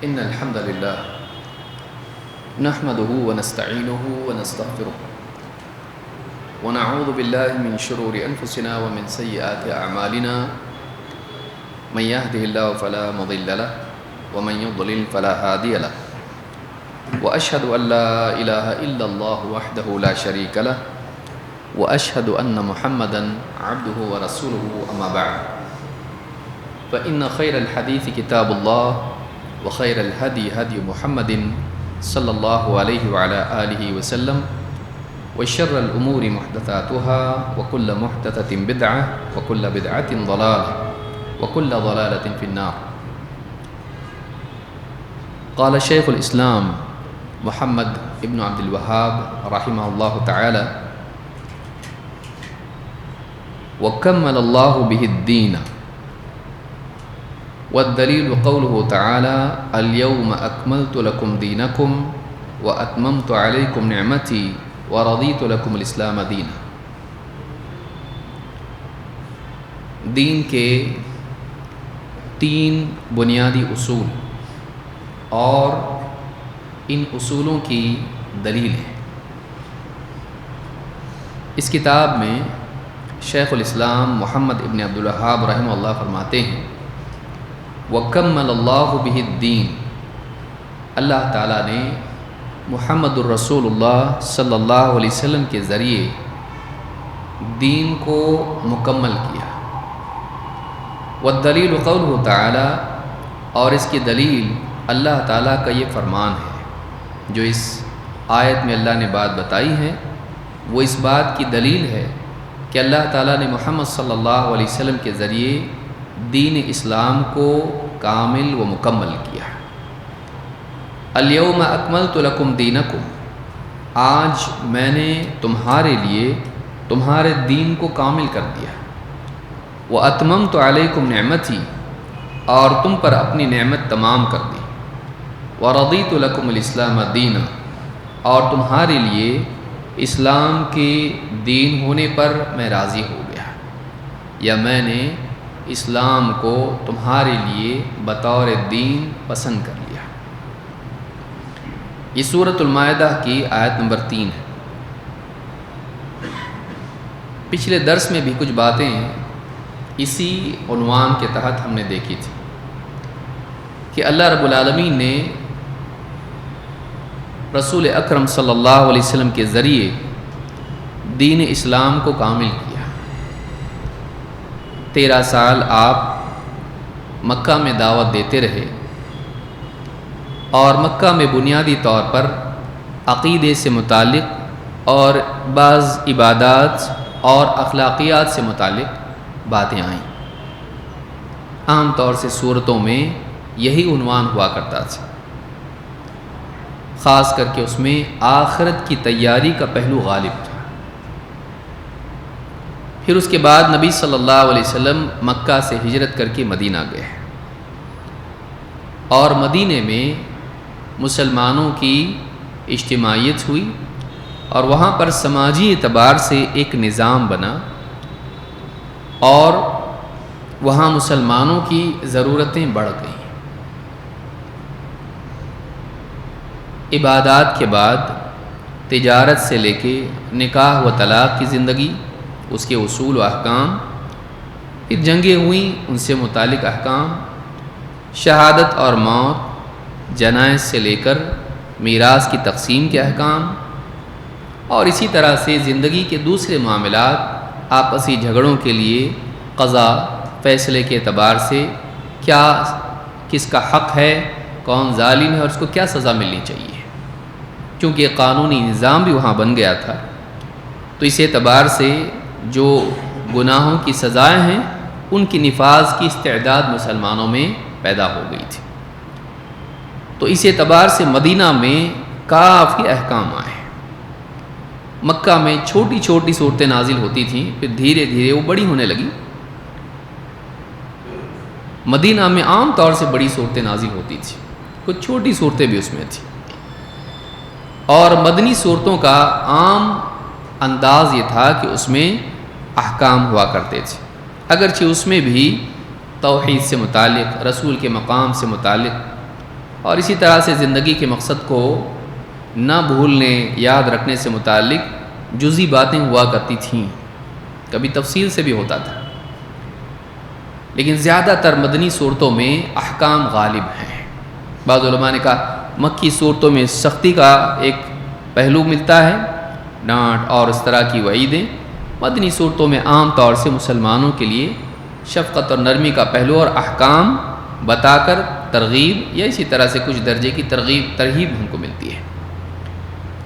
إن الحمد لله نحمده ونستعينه ونستغفره ونعوذ بالله من شرور أنفسنا ومن سيئات أعمالنا من يهده الله فلا مضل له ومن يضلل فلا هادي له وأشهد أن لا إله إلا الله وحده لا شريك له وأشهد أن محمدًا عبده ورسوله أما بعد فإن خير الحديث كتاب الله وخير الهدي هدي محمد صلى الله عليه وعلى آله وسلم وشر الأمور محدثاتها وكل محدثة بدعة وكل بدعة ضلالة وكل ضلالة في النار. قال شيخ الإسلام محمد ابن عبد الوهاب رحمه الله تعالى: وكمل الله به الدين، والدليل قوله تعالى: اليوم أكملت لكم دينكم وأتممت عليكم نعمتي ورضيت لكم الإسلام دينا. دین کے 3 بنیادی اصول اور ان اصولوں کی دلیل ہے. اس کتاب میں شیخ الاسلام محمد ابن عبد الوہاب رحمہ اللہ فرماتے ہیں: وَكَمَّلَ اللَّهُ بِهِ الدِّينَ، اللہ تعالیٰ نے محمد الرسول اللہ صلی اللہ علیہ وسلم کے ذریعے دین کو مکمل کیا. وَالدَّلِيلُ قَوْلُهُ تَعَالَى، اور اس کی دلیل اللہ تعالیٰ کا یہ فرمان ہے. جو اس آیت میں اللہ نے بات بتائی ہے وہ اس بات کی دلیل ہے کہ اللہ تعالیٰ نے محمد صلی اللہ علیہ وسلم کے ذریعے دین اسلام کو کامل و مکمل کیا. الیوم اکملت لکم دینکم، آج میں نے تمہارے لیے تمہارے دین کو کامل کر دیا. واتممت علیکم نعمتی، اور تم پر اپنی نعمت تمام کر دی. ورضیت لکم الاسلام دینا، اور تمہارے لیے اسلام کے دین ہونے پر میں راضی ہو گیا، یا میں نے اسلام کو تمہارے لیے بطور دین پسند کر لیا. یہ سورۃ المائدہ کی آیت نمبر 3 ہے. پچھلے درس میں بھی کچھ باتیں اسی عنوان کے تحت ہم نے دیکھی تھی کہ اللہ رب العالمین نے رسول اکرم صلی اللہ علیہ وسلم کے ذریعے دین اسلام کو کامل کیا. 13 سال آپ مکہ میں دعوت دیتے رہے، اور مکہ میں بنیادی طور پر عقیدے سے متعلق اور بعض عبادات اور اخلاقیات سے متعلق باتیں آئیں. عام طور سے صورتوں میں یہی عنوان ہوا کرتا تھا، خاص کر کے اس میں آخرت کی تیاری کا پہلو غالب تھا. پھر اس کے بعد نبی صلی اللہ علیہ وسلم مکہ سے ہجرت کر کے مدینہ گئے، اور مدینے میں مسلمانوں کی اجتماعیت ہوئی، اور وہاں پر سماجی اعتبار سے ایک نظام بنا، اور وہاں مسلمانوں کی ضرورتیں بڑھ گئیں. عبادات کے بعد تجارت سے لے کے نکاح و طلاق کی زندگی، اس کے اصول و احکام، پھر جنگیں ہوئیں، ان سے متعلق احکام، شہادت اور موت، جنائز سے لے کر میراث کی تقسیم کے احکام، اور اسی طرح سے زندگی کے دوسرے معاملات، آپسی جھگڑوں کے لیے قضاء، فیصلے کے اعتبار سے کیا کس کا حق ہے، کون ظالم ہے اور اس کو کیا سزا ملنی چاہیے. چونکہ قانونی نظام بھی وہاں بن گیا تھا، تو اس اعتبار سے جو گناہوں کی سزائیں ہیں ان کی نفاذ کی استعداد مسلمانوں میں پیدا ہو گئی تھی. تو اس اعتبار سے مدینہ میں کافی احکام آئے. مکہ میں چھوٹی چھوٹی صورتیں نازل ہوتی تھیں، پھر دھیرے دھیرے وہ بڑی ہونے لگی. مدینہ میں عام طور سے بڑی صورتیں نازل ہوتی تھیں، کچھ چھوٹی صورتیں بھی اس میں تھیں. اور مدنی صورتوں کا عام انداز یہ تھا کہ اس میں احکام ہوا کرتے تھے، اگرچہ اس میں بھی توحید سے متعلق، رسول کے مقام سے متعلق اور اسی طرح سے زندگی کے مقصد کو نہ بھولنے یاد رکھنے سے متعلق جزئی باتیں ہوا کرتی تھیں، کبھی تفصیل سے بھی ہوتا تھا، لیکن زیادہ تر مدنی صورتوں میں احکام غالب ہیں۔ بعض علماء نے کہا مکی صورتوں میں سختی کا ایک پہلو ملتا ہے، ڈانٹ اور اس طرح کی وعیدیں، مدنی صورتوں میں عام طور سے مسلمانوں کے لیے شفقت اور نرمی کا پہلو اور احکام بتا کر ترغیب یا اسی طرح سے کچھ درجے کی ترغیب ہم کو ملتی ہے،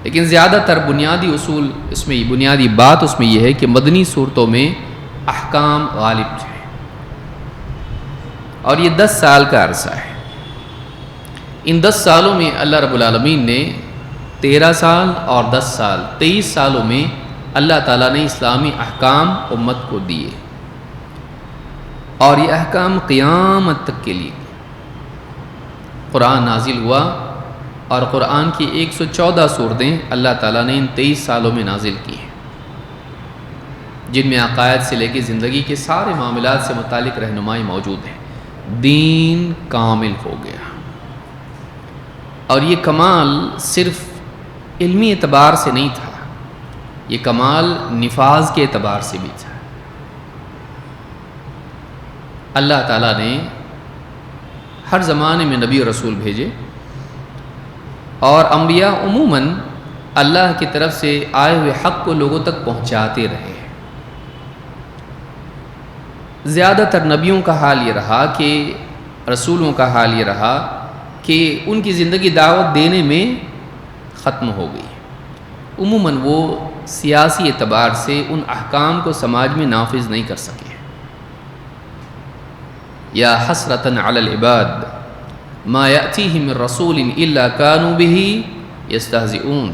لیکن زیادہ تر بنیادی اصول اس میں بنیادی بات اس میں یہ ہے کہ مدنی صورتوں میں احکام غالب ہیں، اور یہ 10 سال کا عرصہ ہے۔ ان 10 سالوں میں اللہ رب العالمین نے 13 سال اور 10 سال 23 سالوں میں اللہ تعالیٰ نے اسلامی احکام امت کو دیے، اور یہ احکام قیامت تک کے لیے قرآن نازل ہوا، اور قرآن کی 114 سورتیں اللہ تعالیٰ نے ان 23 سالوں میں نازل کی ہیں، جن میں عقائد سے لے کے زندگی کے سارے معاملات سے متعلق رہنمائی موجود ہے۔ دین کامل ہو گیا، اور یہ کمال صرف علمی اعتبار سے نہیں تھا، یہ کمال نفاذ کے اعتبار سے بھی تھا۔ اللہ تعالیٰ نے ہر زمانے میں نبی اور رسول بھیجے، اور انبیاء عموماً اللہ کی طرف سے آئے ہوئے حق کو لوگوں تک پہنچاتے رہے۔ زیادہ تر نبیوں کا حال یہ رہا کہ رسولوں کا حال یہ رہا کہ ان کی زندگی دعوت دینے میں ختم ہو گئی، عموماً وہ سیاسی اعتبار سے ان احکام کو سماج میں نافذ نہیں کر سکے۔ یا حسرتاً علی العباد ما یأتیہم من رسول الا کانوا بہ یستہزئون،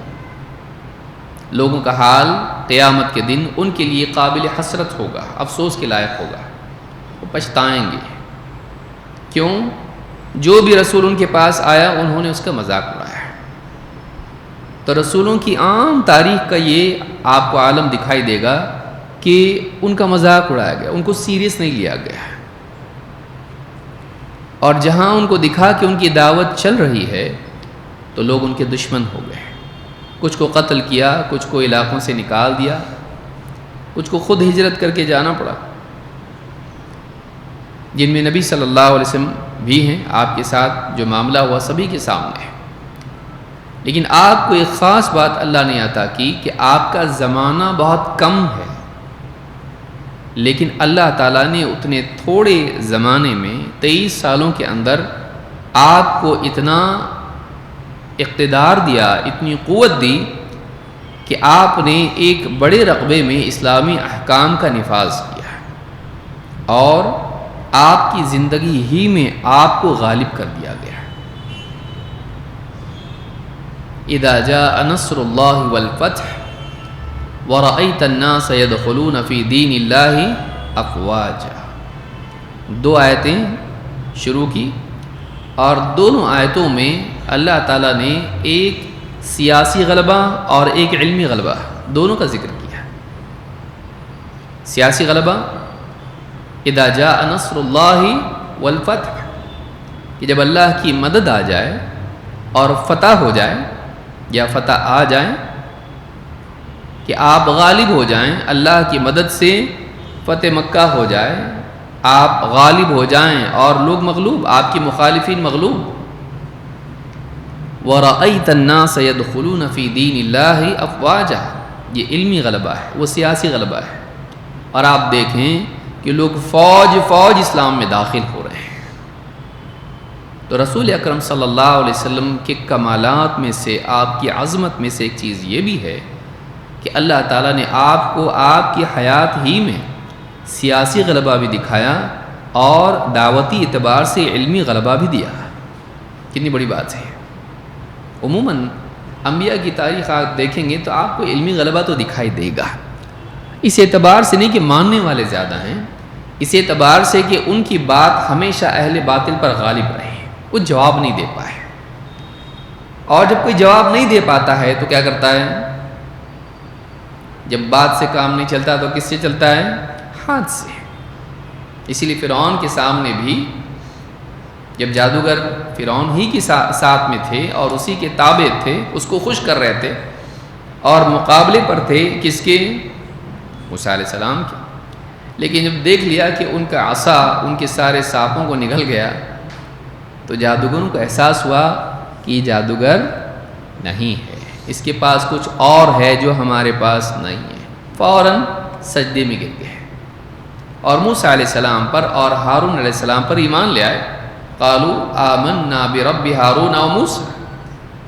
لوگوں کا حال قیامت کے دن ان کے لیے قابل حسرت ہوگا، افسوس کے لائق ہوگا، وہ پچھتائیں گے۔ کیوں؟ جو بھی رسول ان کے پاس آیا انہوں نے اس کا مذاق اڑایا۔ تو رسولوں کی عام تاریخ کا یہ آپ کو عالم دکھائی دے گا کہ ان کا مذاق اڑایا گیا، ان کو سیریس نہیں لیا گیا، اور جہاں ان کو دکھا کہ ان کی دعوت چل رہی ہے تو لوگ ان کے دشمن ہو گئے، کچھ کو قتل کیا، کچھ کو علاقوں سے نکال دیا، کچھ کو خود ہجرت کر کے جانا پڑا، جن میں نبی صلی اللہ علیہ وسلم بھی ہیں۔ آپ کے ساتھ جو معاملہ ہوا سبھی کے سامنے ہے، لیکن آپ کو ایک خاص بات اللہ نے عطا کی کہ آپ کا زمانہ بہت کم ہے، لیکن اللہ تعالیٰ نے اتنے تھوڑے زمانے میں 23 سالوں کے اندر آپ کو اتنا اقتدار دیا، اتنی قوت دی کہ آپ نے ایک بڑے رقبے میں اسلامی احکام کا نفاذ کیا، اور آپ کی زندگی ہی میں آپ کو غالب کر دیا گیا۔ اذا جاء نصر اللہ والفتح وَرَأَيْتَ النَّاسَ يَدْخُلُونَ فِي دِينِ اللَّهِ أَفْوَاجًا، 2 آیتیں شروع کی، اور دونوں آیتوں میں اللہ تعالیٰ نے ایک سیاسی غلبہ اور ایک علمی غلبہ دونوں کا ذکر کیا۔ سیاسی غلبہ اذا جاء نصر اللہ والفتح، کہ جب اللہ کی مدد آ جائے اور فتح ہو جائے یا فتح آ جائے، کہ آپ غالب ہو جائیں، اللہ کی مدد سے فتح مکہ ہو جائے، آپ غالب ہو جائیں اور لوگ مغلوب، آپ کی مخالفین مغلوب۔ وَرَأَيْتَ النَّاسَ يَدْخُلُونَ فِي دِينِ اللَّهِ أَفْوَاجًا، یہ علمی غلبہ ہے، وہ سیاسی غلبہ ہے، اور آپ دیکھیں کہ لوگ فوج اسلام میں داخل ہو رہے ہیں۔ تو رسول اکرم صلی اللہ علیہ وسلم کے کمالات میں سے، آپ کی عظمت میں سے ایک چیز یہ بھی ہے کہ اللہ تعالیٰ نے آپ کو آپ کی حیات ہی میں سیاسی غلبہ بھی دکھایا اور دعوتی اعتبار سے علمی غلبہ بھی دیا۔ کتنی بڑی بات ہے۔ عموماً انبیاء کی تاریخ آپ دیکھیں گے تو آپ کو علمی غلبہ تو دکھائی دے گا، اس اعتبار سے نہیں کہ ماننے والے زیادہ ہیں، اس اعتبار سے کہ ان کی بات ہمیشہ اہل باطل پر غالب رہے، وہ جواب نہیں دے پائے، اور جب کوئی جواب نہیں دے پاتا ہے تو کیا کرتا ہے؟ جب بات سے کام نہیں چلتا تو کس سے چلتا ہے؟ ہاتھ سے۔ اسی لیے فرعون کے سامنے بھی جب جادوگر فرعون ہی کے ساتھ میں تھے اور اسی کے تابع تھے، اس کو خوش کر رہے تھے اور مقابلے پر تھے کس کے؟ موسیٰ علیہ السلام کے. لیکن جب دیکھ لیا کہ ان کا عصا ان کے سارے سانپوں کو نگل گیا تو جادوگروں کو احساس ہوا کہ یہ جادوگر نہیں ہے، اس کے پاس کچھ اور ہے جو ہمارے پاس نہیں ہے. فوراً سجدے میں گر گئے اور موسیٰ علیہ السلام پر اور ہارون علیہ السلام پر ایمان لے آئے. قالوا آمنا برب ہارون و موسیٰ،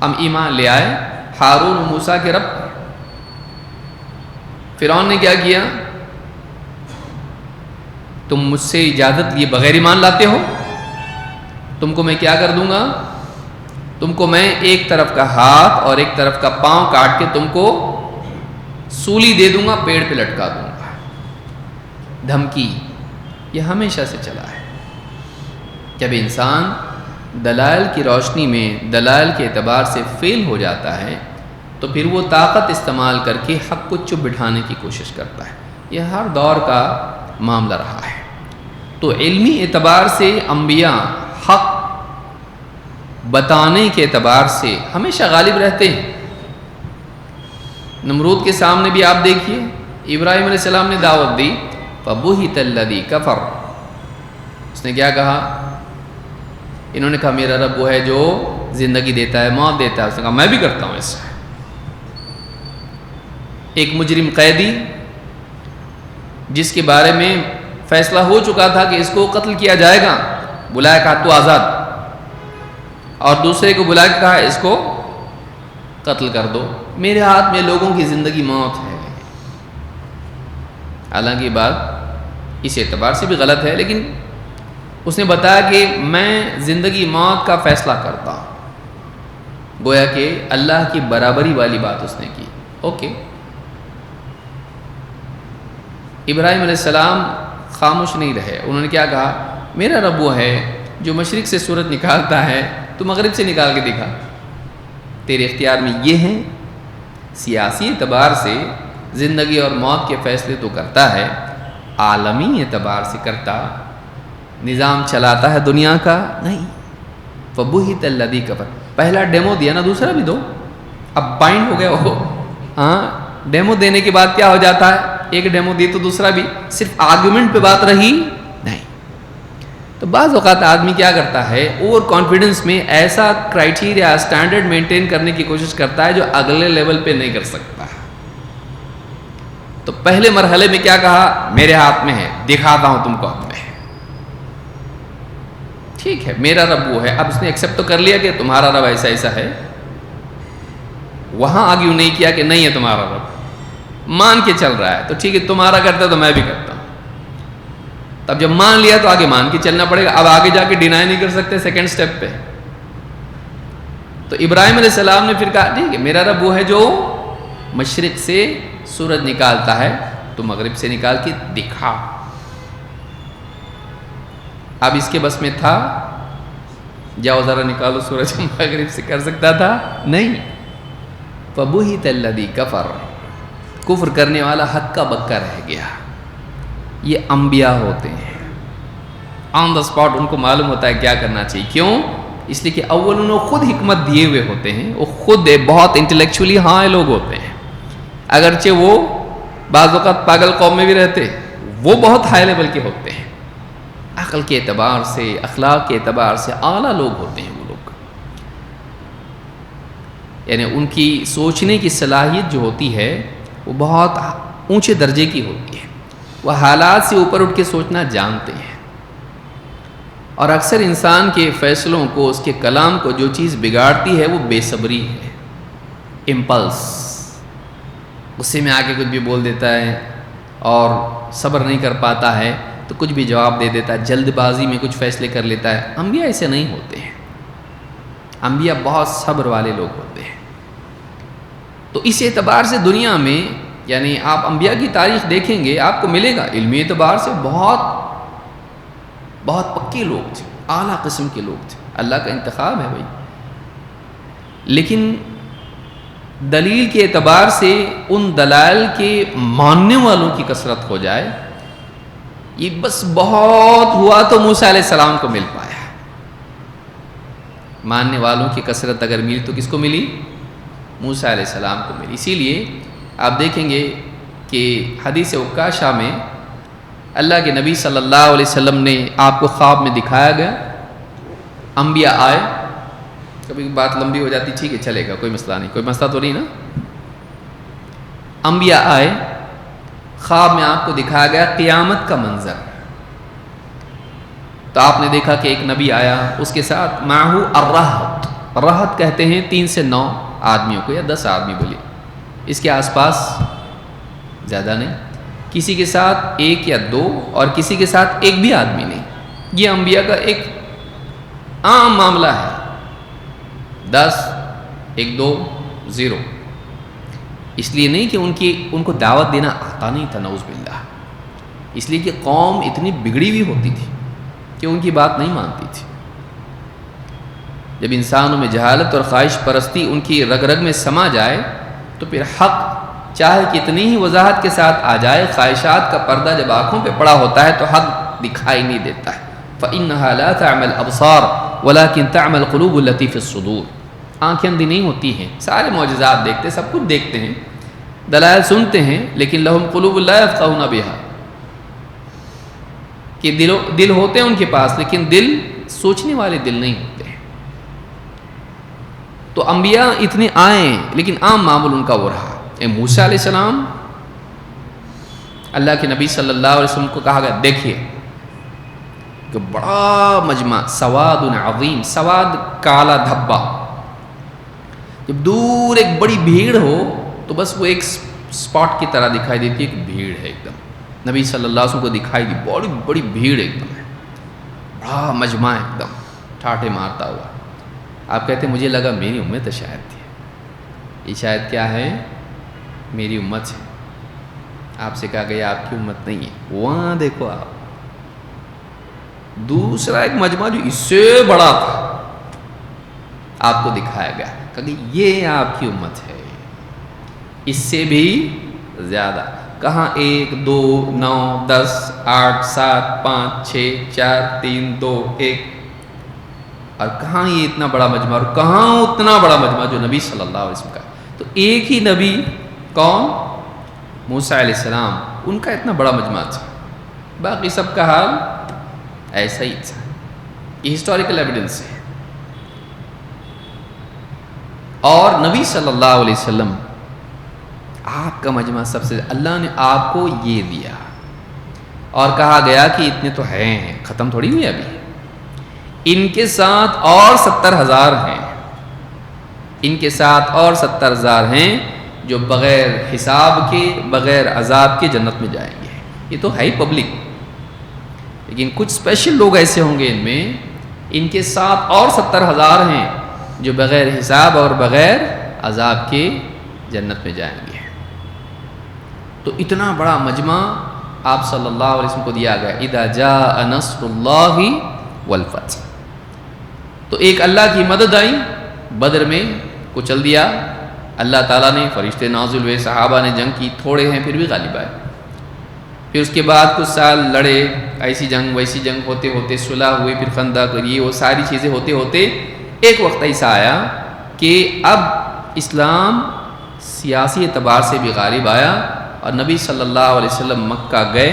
ہم ایمان لے آئے ہارون و موسیٰ کے رب پر. فرعون نے کیا کیا؟ تم مجھ سے اجازت لیے بغیر ایمان لاتے ہو؟ تم کو میں کیا کر دوں گا؟ تم کو میں ایک طرف کا ہاتھ اور ایک طرف کا پاؤں کاٹ کے تم کو سولی دے دوں گا، پیڑ پہ لٹکا دوں گا. دھمکی یہ ہمیشہ سے چلا ہے. جب انسان دلائل کی روشنی میں دلائل کے اعتبار سے فیل ہو جاتا ہے تو پھر وہ طاقت استعمال کر کے حق کو چپ بٹھانے کی کوشش کرتا ہے. یہ ہر دور کا معاملہ رہا ہے. تو علمی اعتبار سے انبیاء حق بتانے کے اعتبار سے ہمیشہ غالب رہتے ہیں. نمرود کے سامنے بھی آپ دیکھیے، ابراہیم علیہ السلام نے دعوت دی، فَبُهِتَ الَّذِي كَفَرَ، اس نے کیا کہا؟ انہوں نے کہا میرا رب وہ ہے جو زندگی دیتا ہے، موت دیتا ہے. اس نے کہا میں بھی کرتا ہوں ایسا. ایک مجرم قیدی جس کے بارے میں فیصلہ ہو چکا تھا کہ اس کو قتل کیا جائے گا، بلایا، کہا تو آزاد، اور دوسرے کو بلا کے کہا اس کو قتل کر دو. میرے ہاتھ میں لوگوں کی زندگی موت ہے. حالانکہ بات اس اعتبار سے بھی غلط ہے، لیکن اس نے بتایا کہ میں زندگی موت کا فیصلہ کرتا ہوں. گویا کہ اللہ کی برابری والی بات اس نے کی. اوکے. ابراہیم علیہ السلام خاموش نہیں رہے. انہوں نے کیا کہا؟ میرا رب وہ ہے جو مشرق سے سورج نکالتا ہے، تو مغرب سے نکال کے دکھا. تیرے اختیار میں یہ ہے. سیاسی اعتبار سے زندگی اور موت کے فیصلے تو کرتا ہے، عالمی اعتبار سے کرتا، نظام چلاتا ہے دنیا کا نہیں. فَبُهِتَ الَّذِي كَفَرَ، پہلا ڈیمو دیا نا، دوسرا بھی دو. اب بائنڈ ہو گیا وہ. ہاں، ڈیمو دینے کے بعد کیا ہو جاتا ہے؟ ایک ڈیمو دی تو دوسرا بھی. صرف آرگومنٹ پہ بات رہی نہیں. تو بعض اوقات آدمی کیا کرتا ہے، اوور کانفیڈنس میں ایسا کرائیٹیریا اسٹینڈرڈ مینٹین کرنے کی کوشش کرتا ہے جو اگلے لیول پہ نہیں کر سکتا. تو پہلے مرحلے میں کیا کہا؟ میرے ہاتھ میں ہے، دکھاتا ہوں تم کو اپنے. ٹھیک ہے، میرا رب وہ ہے. اب اس نے ایکسیپٹ تو کر لیا کہ تمہارا رب ایسا ایسا ہے. وہاں آگیو نہیں کیا کہ نہیں ہے تمہارا رب، مان کے چل رہا ہے. تو ٹھیک ہے، تمہارا کرتا تو میں بھی کرتا ہوں. تب جب مان لیا تو آگے مان کے چلنا پڑے گا. اب آگے جا کے ڈینائی نہیں کر سکتے سیکنڈ سٹیپ پہ. تو ابراہیم علیہ السلام نے پھر کہا ٹھیک ہے، میرا رب وہ ہے جو مشرق سے سورج نکالتا ہے، تو مغرب سے نکال کے دکھا. اب اس کے بس میں تھا جاؤ ذرا نکالو سورج، مغرب سے کر سکتا تھا؟ نہیں. فَبُهِتَ الَّذِي كَفَرَ، کفر کرنے والا حق کا بکا رہ گیا. یہ انبیاء ہوتے ہیں، آن دا اسپاٹ ان کو معلوم ہوتا ہے کیا کرنا چاہیے. کیوں؟ اس لیے کہ اول انہوں خود حکمت دیے ہوئے ہوتے ہیں، وہ خود بہت انٹلیکچولی ہاں لوگ ہوتے ہیں. اگرچہ وہ بعض اوقات پاگل قوم میں بھی رہتے، وہ بہت ہائی لیول کے ہوتے ہیں. عقل کے اعتبار سے، اخلاق کے اعتبار سے اعلیٰ لوگ ہوتے ہیں وہ لوگ. یعنی ان کی سوچنے کی صلاحیت جو ہوتی ہے وہ بہت اونچے درجے کی ہوتی ہے. وہ حالات سے اوپر اٹھ کے سوچنا جانتے ہیں. اور اکثر انسان کے فیصلوں کو، اس کے کلام کو جو چیز بگاڑتی ہے وہ بے صبری ہے، امپلس. غصے میں آ کے کچھ بھی بول دیتا ہے اور صبر نہیں کر پاتا ہے تو کچھ بھی جواب دے دیتا ہے، جلد بازی میں کچھ فیصلے کر لیتا ہے. انبیاء ایسے نہیں ہوتے ہیں. انبیاء بہت صبر والے لوگ ہوتے ہیں. تو اس اعتبار سے دنیا میں، یعنی آپ انبیاء کی تاریخ دیکھیں گے آپ کو ملے گا علمی اعتبار سے بہت بہت پکے لوگ تھے، اعلیٰ قسم کے لوگ تھے. اللہ کا انتخاب ہے بھائی. لیکن دلیل کے اعتبار سے ان دلائل کے ماننے والوں کی کثرت ہو جائے، یہ بس بہت ہوا تو موسیٰ علیہ السلام کو مل پایا. ماننے والوں کی کثرت اگر ملی تو کس کو ملی؟ موسیٰ علیہ السلام کو ملی۔ اسی لیے آپ دیکھیں گے کہ حدیث عکاشہ میں اللہ کے نبی صلی اللہ علیہ وسلم نے آپ کو خواب میں دکھایا گیا، انبیاء آئے، کبھی بات لمبی ہو جاتی ٹھیک ہے چلے گا، کوئی مسئلہ نہیں، کوئی مسئلہ تو نہیں نا۔ انبیاء آئے، خواب میں آپ کو دکھایا گیا قیامت کا منظر، تو آپ نے دیکھا کہ ایک نبی آیا، اس کے ساتھ معہو الرہط، رہط کہتے ہیں 3 سے 9 آدمیوں کو یا 10 آدمی بولیے، اس کے آس پاس زیادہ نہیں، کسی کے ساتھ 1 یا 2 اور کسی کے ساتھ 1 بھی آدمی نہیں۔ یہ انبیاء کا ایک عام معاملہ ہے، 10 1 2 0، اس لیے نہیں کہ ان کو دعوت دینا آتا نہیں تھا، نعوذ باللہ، اس لیے کہ قوم اتنی بگڑی ہوئی ہوتی تھی کہ ان کی بات نہیں مانتی تھی۔ جب انسانوں میں جہالت اور خواہش پرستی ان کی رگ رگ میں سما جائے تو پھر حق چاہے کتنی ہی وضاحت کے ساتھ آ جائے، خواہشات کا پردہ جب آنکھوں پہ پڑا ہوتا ہے تو حق دکھائی نہیں دیتا ہے۔ فَإِنَّهَا لَا تَعْمَى الْأَبْصَارُ وَلَكِنْ تَعْمَى الْقُلُوبُ الَّتِي فِي الصُّدُورِ، آنکھیں اندھی نہیں ہوتی ہیں، سارے معجزات دیکھتے، سب کچھ دیکھتے ہیں، دلائل سنتے ہیں، لیکن لَهُمْ قُلُوبٌ لَا يَفْقَهُونَ بِهَا، کہ دل ہوتے ہیں ان کے پاس لیکن دل سوچنے والے دل نہیں ہوتے ہیں۔ تو انبیاء اتنے آئے لیکن عام معمول ان کا وہ رہا۔ موسیٰ علیہ السلام، اللہ کے نبی صلی اللہ علیہ وسلم کو کہا گیا دیکھیے کہ بڑا مجمع، سواد عظیم، سواد کالا دھبا، جب دور ایک بڑی بھیڑ ہو تو بس وہ ایک سپاٹ کی طرح دکھائی دیتی ہے کہ بھیڑ ہے، ایک دم نبی صلی اللہ علیہ وسلم کو دکھائی دی بڑی بڑی بھیڑ، ایک دم ہے، بڑا مجمع ایک دم ٹھاٹھے مارتا ہوا۔ آپ کہتے ہیں مجھے لگا میری امت شاید تھی، یہ شاید کیا ہے؟ میری امت ہے۔ آپ سے کہا گیا آپ کی امت نہیں ہے، وہاں دیکھو آپ دوسرا ایک مجمع جو اس سے بڑا تھا آپ کو دکھایا گیا کہ یہ آپ کی امت ہے، اس سے بھی زیادہ، کہاں 1 2 9 10 8 7 5 6 4 3 2 1، اور کہاں یہ اتنا بڑا مجمع، اور کہاں اتنا بڑا مجمع جو نبی صلی اللہ علیہ وسلم کا۔ تو ایک ہی نبی کون؟ موسیٰ علیہ السلام، ان کا اتنا بڑا مجمع تھا، باقی سب کا حال ایسا ہی تھا۔ یہ ہسٹوریکل ایویڈنس ہے۔ اور نبی صلی اللہ علیہ وسلم، آپ کا مجمع سب سے، اللہ نے آپ کو یہ دیا اور کہا گیا کہ اتنے تو ہیں، ختم تھوڑی ہوئی ابھی، ان کے ساتھ اور 70,000 ہیں، ان کے ساتھ اور 70,000 ہیں جو بغیر حساب کے، بغیر عذاب کے جنت میں جائیں گے۔ یہ تو ہے ہی پبلک، لیکن کچھ اسپیشل لوگ ایسے ہوں گے ان میں، ان کے ساتھ اور 70,000 ہیں جو بغیر حساب اور بغیر عذاب کے جنت میں جائیں گے۔ تو اتنا بڑا مجمع آپ صلی اللہ علیہ وسلم کو دیا گیا، اذا جاء نصر اللہ والفتح۔ تو ایک اللہ کی مدد آئی، بدر میں کچل دیا اللہ تعالیٰ نے، فرشتے نازل ہوئے، صحابہ نے جنگ کی، تھوڑے ہیں پھر بھی غالب آئے۔ پھر اس کے بعد کچھ سال لڑے، ایسی جنگ ویسی جنگ ہوتے ہوتے صلح ہوئی، پھر خندق، یہ وہ ساری چیزیں ہوتے ہوتے ایک وقت ایسا آیا کہ اب اسلام سیاسی اعتبار سے بھی غالب آیا، اور نبی صلی اللہ علیہ وسلم مکہ گئے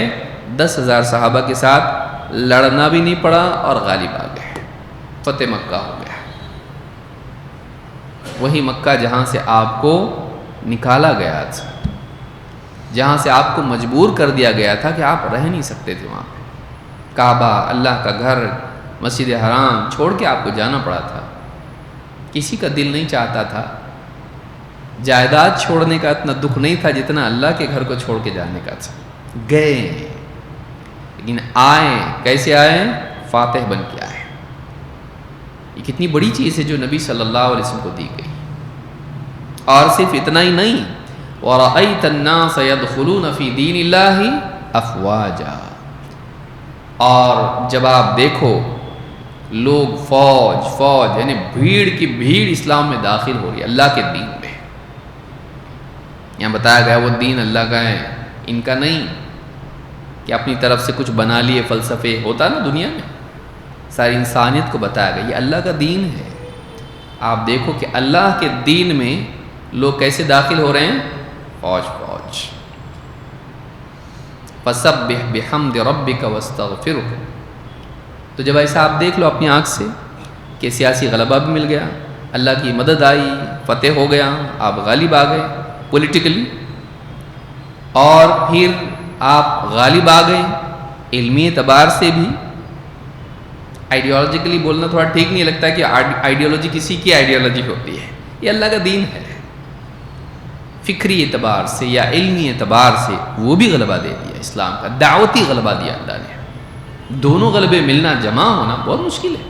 10,000 صحابہ کے ساتھ، لڑنا بھی نہیں پڑا اور غالب آ گئے، فتح مکہ ہو گیا۔ وہی مکہ جہاں سے آپ کو نکالا گیا تھا، جہاں سے آپ کو مجبور کر دیا گیا تھا کہ آپ رہ نہیں سکتے تھے وہاں پہ، کعبہ، اللہ کا گھر، مسجد حرام چھوڑ کے آپ کو جانا پڑا تھا۔ کسی کا دل نہیں چاہتا تھا، جائیداد چھوڑنے کا اتنا دکھ نہیں تھا جتنا اللہ کے گھر کو چھوڑ کے جانے کا تھا۔ گئے لیکن آئے، کیسے آئے؟ فاتح بن کے آئے۔ یہ کتنی بڑی چیز ہے جو نبی صلی اللہ علیہ وسلم کو دی گئی۔ اور صرف اتنا ہی نہیں، وَرَأَيْتَ النَّاسَ يَدْخُلُونَ فِي دِينِ اللَّهِ أَفْوَاجًا، اور جب آپ دیکھو لوگ فوج یعنی بھیڑ کی بھیڑ اسلام میں داخل ہو رہی ہے، اللہ کے دین میں۔ یہاں بتایا گیا وہ دین اللہ کا ہے، ان کا نہیں کہ اپنی طرف سے کچھ بنا لیے فلسفے، ہوتا نا دنیا میں، ساری انسانیت کو بتایا گیا یہ اللہ کا دین ہے، آپ دیکھو کہ اللہ کے دین میں لوگ کیسے داخل ہو رہے ہیں، فوج فوج. فسبح بحمد ربک واستغفرہ. تو جب ایسا آپ دیکھ لو اپنی آنکھ سے کہ سیاسی غلبہ بھی مل گیا، اللہ کی مدد آئی، فتح ہو گیا، آپ غالب آ گئے پولیٹیکلی، اور پھر آپ غالب آ گئے علمی اعتبار سے بھی. آئیڈیالوجیکلی بولنا تھوڑا ٹھیک نہیں لگتا کہ آئیڈیالوجی کسی کی آئیڈیالوجی ہوتی ہے، یہ اللہ کا دین ہے. فکری اعتبار سے یا علمی اعتبار سے وہ بھی غلبہ دے دیا اسلام کا، دعوتی غلبہ دیا اللہ نے. دونوں غلبے ملنا، جمع ہونا بہت مشکل ہے.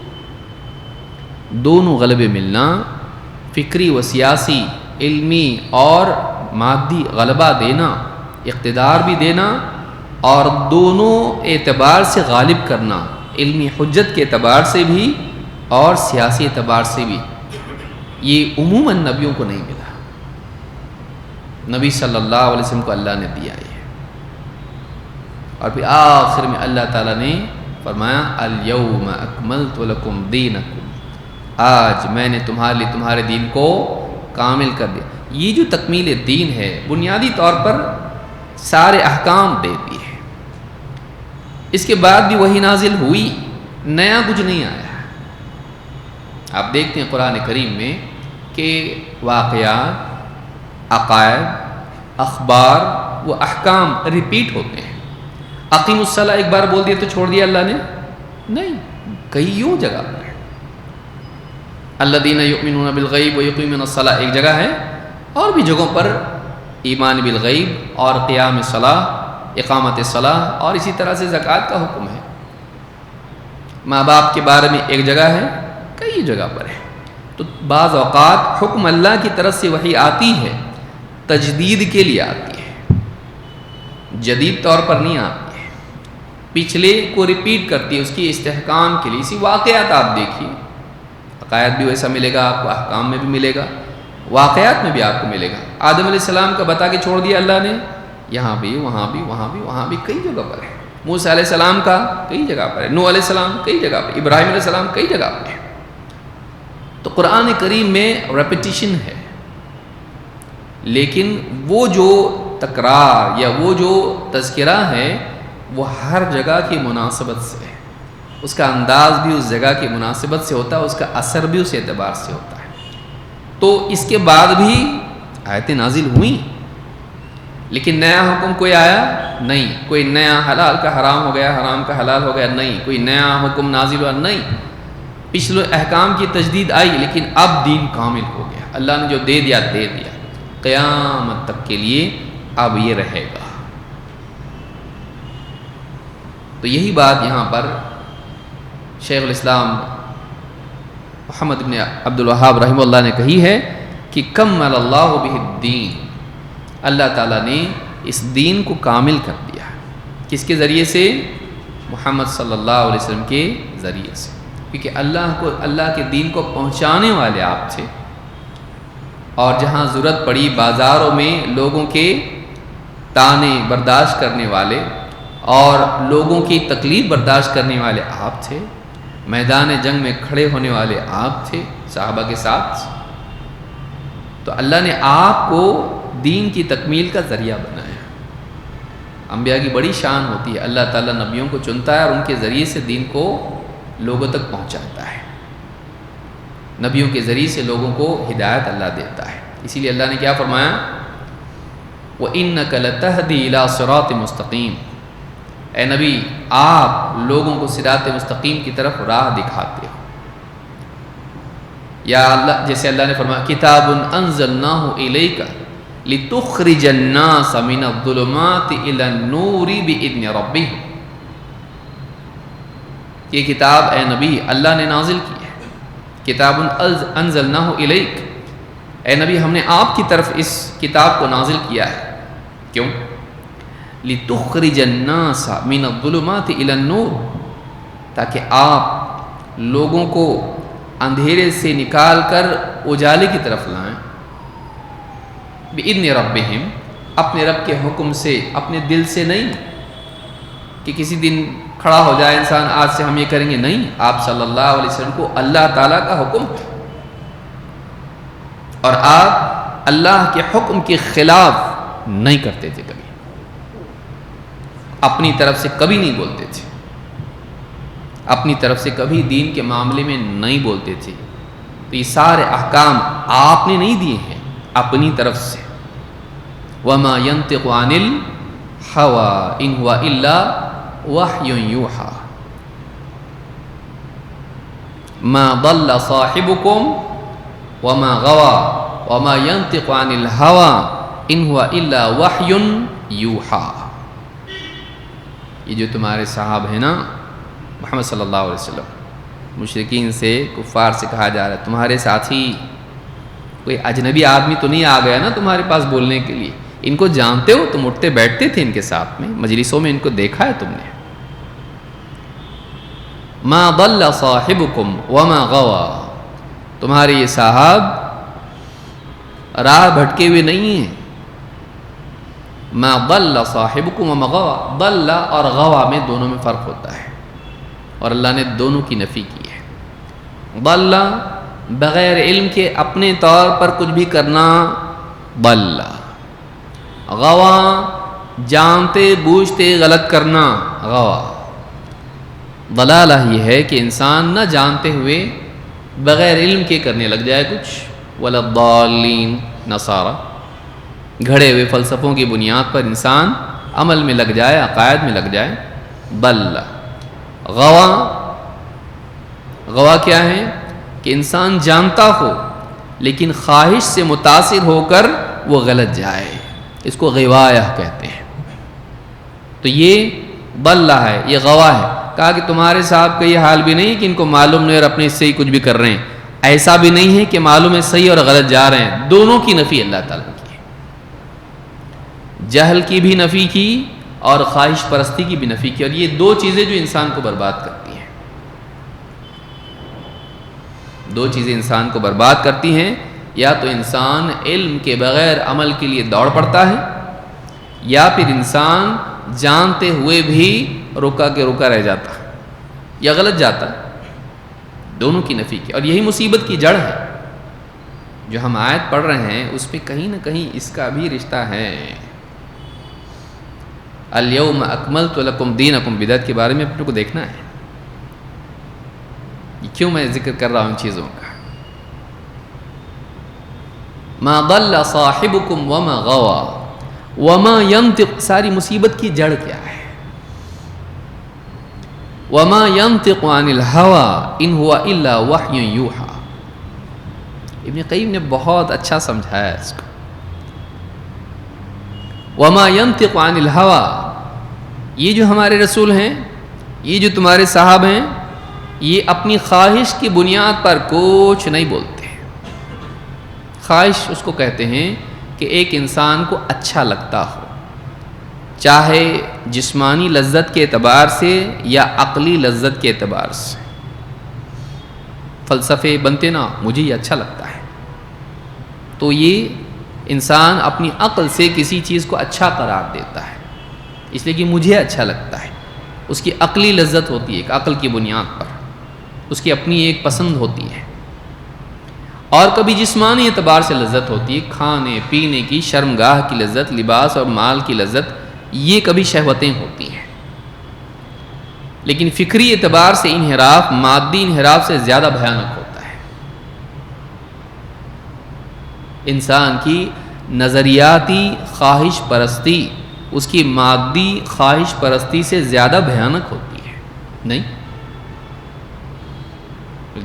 دونوں غلبے ملنا، فکری و سیاسی، علمی اور مادی غلبہ دینا، اقتدار بھی دینا، اور دونوں اعتبار سے غالب کرنا، علمی حجت کے اعتبار سے بھی اور سیاسی اعتبار سے بھی، یہ عموماً نبیوں کو نہیں ملا. نبی صلی اللہ علیہ وسلم کو اللہ نے دیا ہے. اور پھر آخر میں اللہ تعالیٰ نے فرمایا الیوم اکملت لکم دینکم، آج میں نے تمہارے لیے تمہارے دین کو کامل کر دیا. یہ جو تکمیل دین ہے بنیادی طور پر سارے احکام دے دیے. اس کے بعد بھی وہی نازل ہوئی، نیا کچھ نہیں آیا. آپ دیکھتے ہیں قرآن کریم میں کہ واقعات، عقائد، اخبار و احکام ریپیٹ ہوتے ہیں. اقیم الصلاۃ ایک بار بول دیا تو چھوڑ دیا اللہ نے؟ نہیں، کئیوں جگہ پر ہے. الذین یؤمنون بالغیب ویقیمون الصلاۃ ایک جگہ ہے، اور بھی جگہوں پر ایمان بالغیب اور قیام الصلاۃ، اقامت الصلاۃ، اور اسی طرح سے زکوٰۃ کا حکم ہے. ماں باپ کے بارے میں ایک جگہ ہے، کئی جگہ پر ہے. تو بعض اوقات حکم اللہ کی طرف سے وحی آتی ہے، تجدید کے لیے آتی ہے، جدید طور پر نہیں آتی ہے، پچھلے کو ریپیٹ کرتی ہے اس کی استحکام کے لیے. اسی واقعات آپ دیکھیے، عقائد بھی ویسا ملے گا آپ کو، احکام میں بھی ملے گا، واقعات میں بھی آپ کو ملے گا. آدم علیہ السلام کا بتا کے چھوڑ دیا اللہ نے، یہاں بھی وہاں بھی وہاں بھی وہاں بھی کئی جگہ پر ہے. موسیٰ علیہ السلام کا کئی جگہ پر ہے، نوح علیہ السلام کئی جگہ پر، ابراہیم علیہ السلام کئی جگہ پر ہے. تو قرآن کریم میں ریپیٹیشن ہے، لیکن وہ جو تکرار یا وہ جو تذکرہ ہے وہ ہر جگہ کی مناسبت سے ہے. اس کا انداز بھی اس جگہ کی مناسبت سے ہوتا ہے، اس کا اثر بھی اس اعتبار سے ہوتا ہے. تو اس کے بعد بھی آیتیں نازل ہوئیں، لیکن نیا حکم کوئی آیا نہیں. کوئی نیا حلال کا حرام ہو گیا، حرام کا حلال ہو گیا، نہیں. کوئی نیا حکم نازل ہوا، نہیں. پچھلے احکام کی تجدید آئی، لیکن اب دین کامل ہو گیا. اللہ نے جو دے دیا دے دیا، قیامت تک کے لیے اب یہ رہے گا. تو یہی بات یہاں پر شیخ الاسلام محمد بن عبد الوہاب رحمہ اللہ نے کہی ہے کہ کمل اللہ بہ الدین، اللہ تعالیٰ نے اس دین کو کامل کر دیا. کس کے ذریعے سے؟ محمد صلی اللہ علیہ وسلم کے ذریعے سے. کیونکہ اللہ کے دین کو پہنچانے والے آپ تھے، اور جہاں ضرورت پڑی بازاروں میں لوگوں کے تانے برداشت کرنے والے اور لوگوں کی تکلیف برداشت کرنے والے آپ تھے. میدان جنگ میں کھڑے ہونے والے آپ تھے صحابہ کے ساتھ. تو اللہ نے آپ کو دین کی تکمیل کا ذریعہ بنایا. انبیاء کی بڑی شان ہوتی ہے، اللہ تعالیٰ نبیوں کو چنتا ہے اور ان کے ذریعے سے دین کو لوگوں تک پہنچاتا ہے. نبیوں کے ذریعے سے لوگوں کو ہدایت اللہ دیتا ہے. اسی لیے اللہ نے کیا فرمایا؟ وَإِنَّكَ لَتَهْدِي إِلَىٰ صِرَاطٍ مُسْتَقِيمٍ، اے نبی آپ لوگوں کو صراط مستقیم کی طرف راہ دکھاتے ہو. یا اللہ، جیسے اللہ نے فرمایا کتاب انزلناہ الیک لتخرج الناس من الظلمات الی النور باذن ربہم. یہ کتاب اے نبی اللہ نے نازل کی ہے. کتاب انزلناہ الیک، اے نبی ہم نے آپ کی طرف اس کتاب کو نازل کیا ہے. کیوں؟ لتخرج الناس من الظلمات الی النور، تاکہ آپ لوگوں کو اندھیرے سے نکال کر اجالے کی طرف لائیں. بِإِذْنِ رَبِّهِمْ، اپنے رب کے حکم سے، اپنے دل سے نہیں کہ کسی دن کھڑا ہو جائے انسان آج سے ہم یہ کریں گے. نہیں، آپ صلی اللہ علیہ وسلم کو اللہ تعالیٰ کا حکم تھا اور آپ اللہ کے حکم کے خلاف نہیں کرتے تھے، کبھی اپنی طرف سے کبھی نہیں بولتے تھے، اپنی طرف سے کبھی دین کے معاملے میں نہیں بولتے تھے. تو یہ سارے احکام آپ نے نہیں دیے ہیں، اپنی طرف سے. وَمَا يَنطِقُ عَنِ الْهَوَىٰ إِنْ هُوَ إِلَّا وَحْيٌ يُوحَىٰ مَا ضَلَّ صَاحِبُكُمْ وَمَا غَوَىٰ وَمَا يَنطِقُ عَنِ الْهَوَىٰ إِنْ هُوَ إِلَّا وَحْيٌ يُوحَىٰ. یہ جو تمہارے صحاب ہیں نا محمد صلی اللہ علیہ وسلم، مشرکین سے، کفار سے کہا جا رہا ہے تمہارے ساتھی کوئی اجنبی آدمی تو نہیں آ گیا نا تمہارے پاس بولنے کے لیے؟ ان کو جانتے ہو، تم اٹھتے بیٹھتے تھے ان کے ساتھ میں، مجلسوں میں ان کو دیکھا ہے تم نے. ما ضل صاحبکم وما غوا، تمہارے یہ صاحب راہ بھٹکے ہوئے نہیں ہیں. ما ضل صاحبکم وما غوا، ضل اور غوا میں دونوں میں فرق ہوتا ہے، اور اللہ نے دونوں کی نفی کی ہے. ضل بغیر علم کے اپنے طور پر کچھ بھی کرنا ضل. غوا جانتے بوجھتے غلط کرنا غوا. ضلالہ یہ ہے کہ انسان نہ جانتے ہوئے بغیر علم کے کرنے لگ جائے کچھ. ولا الضالین نصارى، گھڑے ہوئے فلسفوں کی بنیاد پر انسان عمل میں لگ جائے، عقائد میں لگ جائے. ضل. غوا کیا ہے کہ انسان جانتا ہو لیکن خواہش سے متاثر ہو کر وہ غلط جائے، اس کو غوایہ کہتے ہیں. تو یہ ضل ہے، یہ غوا ہے. کہا کہ تمہارے صاحب کا یہ حال بھی نہیں کہ ان کو معلوم نہیں اور اپنے سے ہی کچھ بھی کر رہے ہیں، ایسا بھی نہیں ہے کہ معلوم ہے صحیح اور غلط جا رہے ہیں. دونوں کی نفی اللہ تعالیٰ کی ہے، جہل کی بھی نفی کی اور خواہش پرستی کی بھی نفی کی. اور یہ دو چیزیں جو انسان کو برباد کرتی ہیں، دو چیزیں انسان کو برباد کرتی ہیں. یا تو انسان علم کے بغیر عمل کے لیے دوڑ پڑتا ہے، یا پھر انسان جانتے ہوئے بھی رکا کے رکا رہ جاتا ہے یا غلط جاتا ہے. دونوں کی نفی کی. اور یہی مصیبت کی جڑ ہے. جو ہم آیت پڑھ رہے ہیں اس پہ کہیں نہ کہیں اس کا بھی رشتہ ہے. الیوم اکملت لکم دینکم، بدعت کے بارے میں اپنے کو دیکھنا ہے. کیوں میں ذکر کر رہا ہوں ان چیزوں کا؟ ما ضل صاحبکم وما غوا وما ينطق، ساری مصیبت کی جڑ کیا ہے؟ وما ينطق عن الهوى ان هو الا وحی یوحى. ابن قیم نے بہت اچھا سمجھایا اس کو. وما ينطق عن الهوى، یہ جو ہمارے رسول ہیں، یہ جو تمہارے صاحب ہیں، یہ اپنی خواہش کی بنیاد پر کچھ نہیں بولتے. خواہش اس کو کہتے ہیں کہ ایک انسان کو اچھا لگتا ہو، چاہے جسمانی لذت کے اعتبار سے یا عقلی لذت کے اعتبار سے. فلسفے بنتے نا، مجھے یہ اچھا لگتا ہے، تو یہ انسان اپنی عقل سے کسی چیز کو اچھا قرار دیتا ہے، اس لیے کہ مجھے اچھا لگتا ہے. اس کی عقلی لذت ہوتی ہے، ایک عقل کی بنیاد پر اس کی اپنی ایک پسند ہوتی ہے. اور کبھی جسمانی اعتبار سے لذت ہوتی ہے، کھانے پینے کی، شرمگاہ کی لذت، لباس اور مال کی لذت، یہ کبھی شہوتیں ہوتی ہیں. لیکن فکری اعتبار سے انحراف مادی انحراف سے زیادہ بھیانک ہوتا ہے. انسان کی نظریاتی خواہش پرستی اس کی مادی خواہش پرستی سے زیادہ بھیانک ہوتی ہے. نہیں،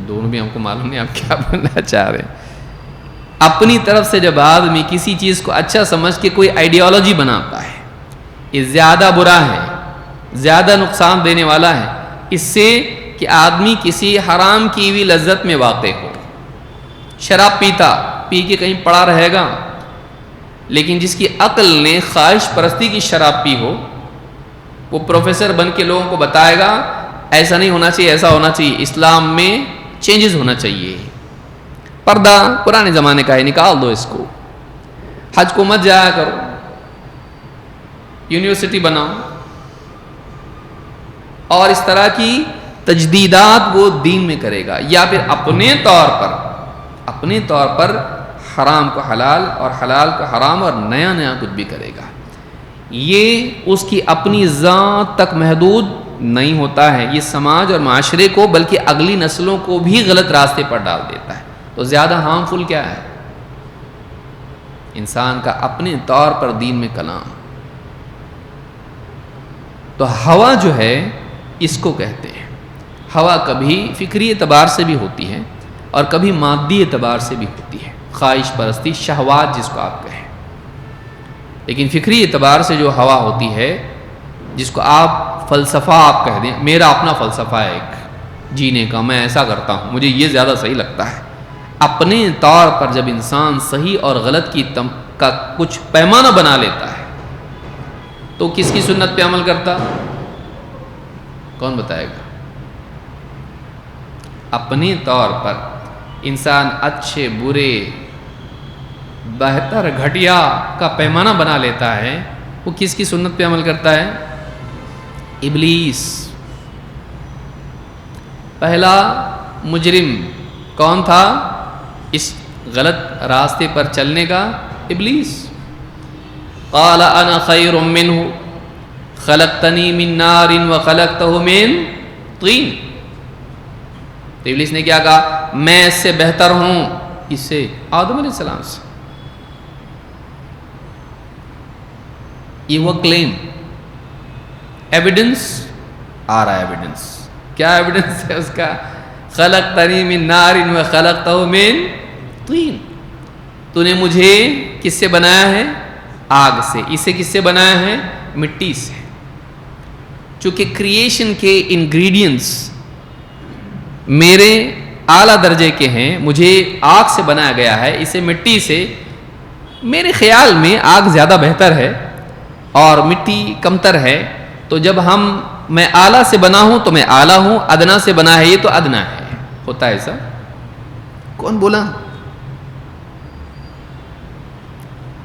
دونوں بھی ہم کو معلوم نہیں آپ کیا بننا چاہ رہے ہیں. اپنی طرف سے جب آدمی کسی چیز کو اچھا سمجھ کے کوئی آئیڈیالوجی بناتا ہے، یہ زیادہ برا ہے، زیادہ نقصان دینے والا ہے اس سے کہ آدمی کسی حرام کی ہوئی لذت میں واقع ہو. شراب پیتا، پی کے کہیں پڑا رہے گا، لیکن جس کی عقل نے خواہش پرستی کی شراب پی ہو، وہ پروفیسر بن کے لوگوں کو بتائے گا ایسا نہیں ہونا چاہیے، ایسا ہونا چاہیے، اسلام میں چینجز ہونا چاہیے، پردہ پرانے زمانے کا ہے، نکال دو اس کو، حج کو مت جایا کرو، یونیورسٹی بناؤ، اور اس طرح کی تجدیدات وہ دین میں کرے گا. یا پھر اپنے طور پر حرام کو حلال اور حلال کو حرام اور نیا نیا کچھ بھی کرے گا، یہ اس کی اپنی ذات تک محدود نہیں ہوتا ہے، یہ سماج اور معاشرے کو بلکہ اگلی نسلوں کو بھی غلط راستے پر ڈال دیتا ہے۔ تو زیادہ ہارمفل کیا ہے؟ انسان کا اپنے طور پر دین میں کلام۔ تو ہوا جو ہے اس کو کہتے ہیں، ہوا کبھی فکری اعتبار سے بھی ہوتی ہے اور کبھی مادی اعتبار سے بھی ہوتی ہے، خواہش پرستی، شہوات جس کو آپ کہیں۔ لیکن فکری اعتبار سے جو ہوا ہوتی ہے، جس کو آپ فلسفہ آپ کہہ دیں، میرا اپنا فلسفہ ہے ایک جینے کا، میں ایسا کرتا ہوں، مجھے یہ زیادہ صحیح لگتا ہے، اپنے طور پر جب انسان صحیح اور غلط کا کچھ پیمانہ بنا لیتا ہے تو کس کی سنت پہ عمل کرتا؟ کون بتائے گا؟ اپنے طور پر انسان اچھے برے بہتر گھٹیا کا پیمانہ بنا لیتا ہے، وہ کس کی سنت پہ عمل کرتا ہے؟ ابلیس۔ پہلا مجرم کون تھا اس غلط راستے پر چلنے کا؟ ابلیس۔ قال انا خیر منہ خلقتنی من نار وخلقتہ من طین۔ تو ابلیس نے کیا کہا؟ میں اس سے بہتر ہوں، اس سے آدم علیہ السلام سے۔ یہ وہ کلیم، ایویڈنس آ رہا ہے، ایویڈنس کیا ایویڈنس ہے اس کا؟ خلقتنی من نار وخلقتہ من طین، تو نے مجھے کس سے بنایا ہے؟ آگ سے۔ اسے کس سے بنایا ہے؟ مٹی سے۔ چونکہ کریشن کے انگریڈینٹس میرے اعلیٰ درجے کے ہیں، مجھے آگ سے بنایا گیا ہے، اسے مٹی سے۔ میرے خیال میں آگ زیادہ بہتر ہے اور مٹی کمتر ہے، تو جب میں اعلیٰ سے بنا ہوں تو میں اعلیٰ ہوں، ادنا سے بنا ہے یہ تو ادنا ہے۔ ہوتا ہے ایسا؟ کون بولا؟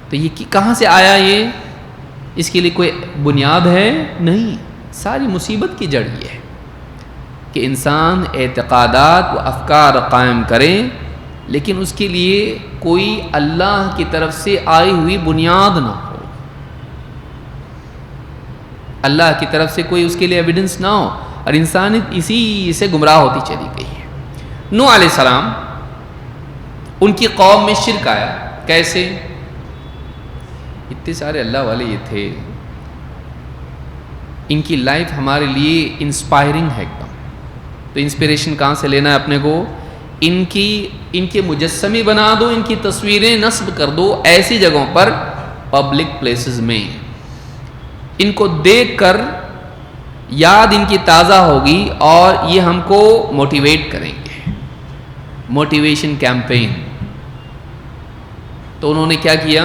تو یہ کہاں سے آیا؟ یہ اس کے لیے کوئی بنیاد ہے؟ نہیں۔ ساری مصیبت کی جڑ یہ ہے کہ انسان اعتقادات و افکار قائم کرے، لیکن اس کے لیے کوئی اللہ کی طرف سے آئی ہوئی بنیاد نہ ہو، اللہ کی طرف سے کوئی اس کے لیے ایویڈنس نہ ہو، اور انسانیت اسی سے گمراہ ہوتی چلی گئی ہے۔ نوح علیہ السلام، ان کی قوم میں شرک آیا، کیسے؟ اتنے سارے اللہ والے یہ تھے، ان کی لائف ہمارے لیے انسپائرنگ ہے ایک دم۔ تو انسپیریشن کہاں سے لینا ہے اپنے کو؟ ان کے مجسمے بنا دو، ان کی تصویریں نصب کر دو ایسی جگہوں پر، پبلک پلیسز میں، ان کو دیکھ کر یاد ان کی تازہ ہوگی اور یہ ہم کو موٹیویٹ کریں گے، موٹیویشن کیمپین۔ تو انہوں نے کیا کیا؟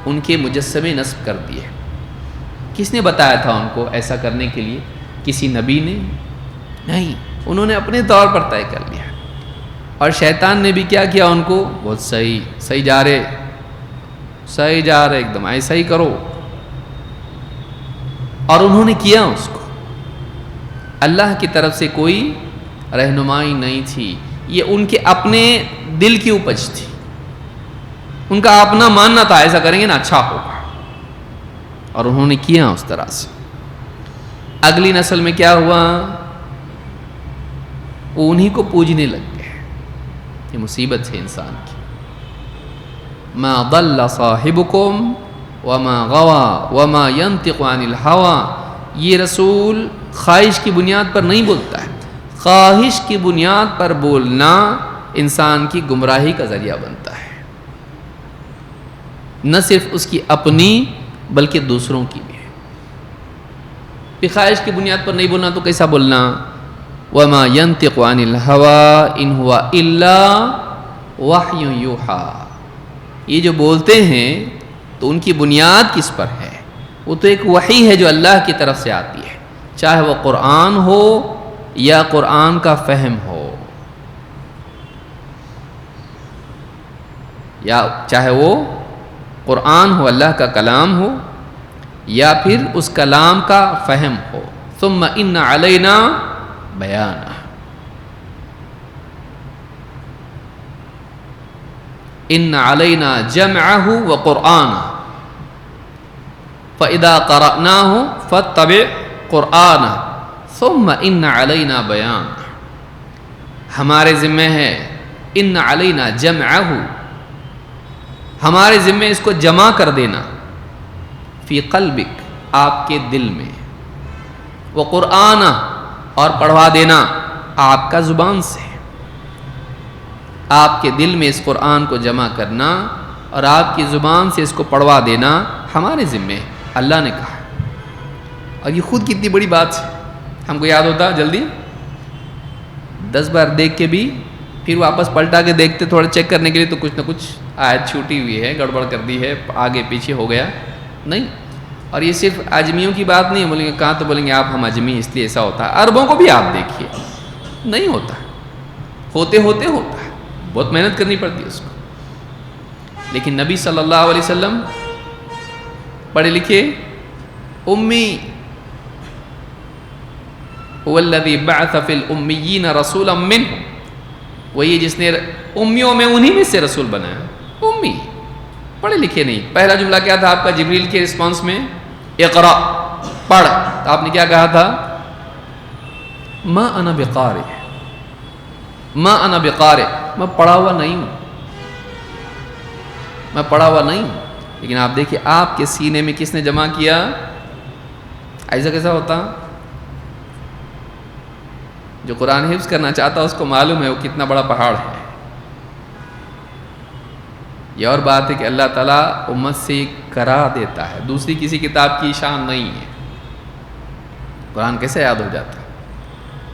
ان کے مجسمے نصب کر دیے۔ کس نے بتایا تھا ان کو ایسا کرنے کے لیے؟ کسی نبی نے نہیں، انہوں نے اپنے طور پر طے کر لیا۔ اور شیطان نے بھی کیا کیا ان کو؟ بہت صحیح جا رہے، ایک دم ایسا ہی کرو، اور انہوں نے کیا اس کو۔ اللہ کی طرف سے کوئی رہنمائی نہیں تھی، یہ ان کے اپنے دل کی اپج تھی، ان کا اپنا ماننا تھا ایسا کریں گے نا اچھا ہوگا، اور انہوں نے کیا اس طرح سے۔ اگلی نسل میں کیا ہوا؟ وہ انہی کو پوجنے لگ گئے۔ یہ مصیبت ہے انسان کی۔ ما ضل صاحبکم وما غوا وما ينطق عن الهوى، یہ رسول خواہش کی بنیاد پر نہیں بولتا ہے۔ خواہش کی بنیاد پر بولنا انسان کی گمراہی کا ذریعہ بنتا ہے، نہ صرف اس کی اپنی بلکہ دوسروں کی بھی ہے۔ خواہش کی بنیاد پر نہیں بولنا تو کیسا بولنا؟ وما ينطق عن الهوى ان هو الا وحی یوحى، یہ جو بولتے ہیں تو ان کی بنیاد کس پر ہے؟ وہ تو ایک وحی ہے جو اللہ کی طرف سے آتی ہے، چاہے وہ قرآن ہو یا قرآن کا فہم ہو، یا چاہے وہ قرآن ہو، اللہ کا کلام ہو، یا پھر اس کلام کا فہم ہو۔ ثم ان علینا بیانہ، ان علینا جمعہ وقرآنہ فاذا قرأناہ فاتبع قرآنہ ثم ان علینا بیان. ہمارے ذمہ ہے ان علینا جمعہ، ہمارے ذمہ اس کو جمع کر دینا، فی قلبک، آپ کے دل میں، وقرآنہ، اور پڑھوا دینا آپ کا زبان سے. آپ کے دل میں اس قرآن کو جمع کرنا اور آپ کی زبان سے اس کو پڑھوا دینا ہمارے ذمہ ہے، اللہ نے کہا. اور یہ خود کتنی بڑی بات ہے، ہم کو یاد ہوتا جلدی 10 بار دیکھ کے بھی پھر واپس پلٹا کے دیکھتے تھوڑا چیک کرنے کے لیے تو کچھ نہ کچھ آیت چھوٹی ہوئی ہے، گڑبڑ کر دی ہے، آگے پیچھے ہو گیا نہیں. اور یہ صرف اجمیوں کی بات نہیں ہے، بولیں گے کہاں تو بولیں گے آپ ہم اجمی اس لیے ایسا ہوتا ہے. عربوں کو بھی آپ دیکھیے نہیں ہوتا، ہوتے ہوتا ہے، بہت محنت کرنی پڑتی ہے اس کو. لیکن نبی صلی اللہ علیہ وسلم پڑھے لکھے امی، هو الذی بعث فی الامیین رسولا منہم، وہی جس نے امیوں میں انہی میں سے رسول بنایا. امی پڑھے لکھے نہیں. پہلا جملہ کیا تھا آپ کا جبریل کے رسپانس میں؟ اقرا، پڑھ. تو آپ نے کیا کہا تھا؟ ما انا بقارئ، ما انا بقارئ، میں پڑھا ہوا نہیں ہوں، میں پڑھا ہوا نہیں ہوں. لیکن آپ دیکھیے آپ کے سینے میں کس نے جمع کیا؟ ایسا کیسا ہوتا؟ جو قرآن حفظ کرنا چاہتا اس کو معلوم ہے وہ کتنا بڑا پہاڑ ہے. یہ اور بات ہے کہ اللہ تعالیٰ امت سے کرا دیتا ہے، دوسری کسی کتاب کی شان نہیں ہے. قرآن کیسے یاد ہو جاتا؟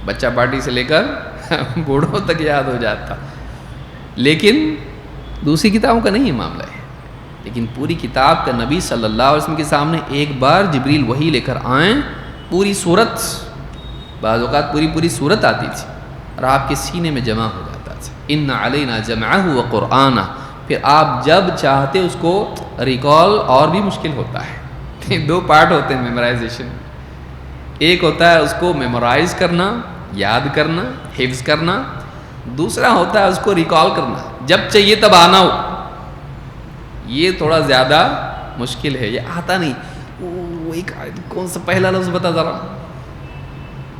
بچہ پارٹی سے لے کر بوڑھوں تک یاد ہو جاتا. لیکن دوسری کتابوں کا نہیں ہے معاملہ ہے. لیکن پوری کتاب کا نبی صلی اللہ علیہ وسلم کے سامنے ایک بار جبریل وحی لے کر آئیں، پوری صورت، بعض اوقات پوری صورت آتی تھی اور آپ کے سینے میں جمع ہو جاتا تھا. ان علینا جمعہ وقرآنہ. پھر آپ جب چاہتے اس کو ریکال اور بھی مشکل ہوتا ہے. 2 پارٹ ہوتے ہیں میمورائزیشن. ایک ہوتا ہے اس کو میمورائز کرنا، یاد کرنا، حفظ کرنا. دوسرا ہوتا ہے اس کو ریکال کرنا، جب چاہیے تب آنا ہو. یہ تھوڑا زیادہ مشکل ہے، یہ آتا نہیں. وہ ایک کون سا پہلا لفظ بتا ذرا،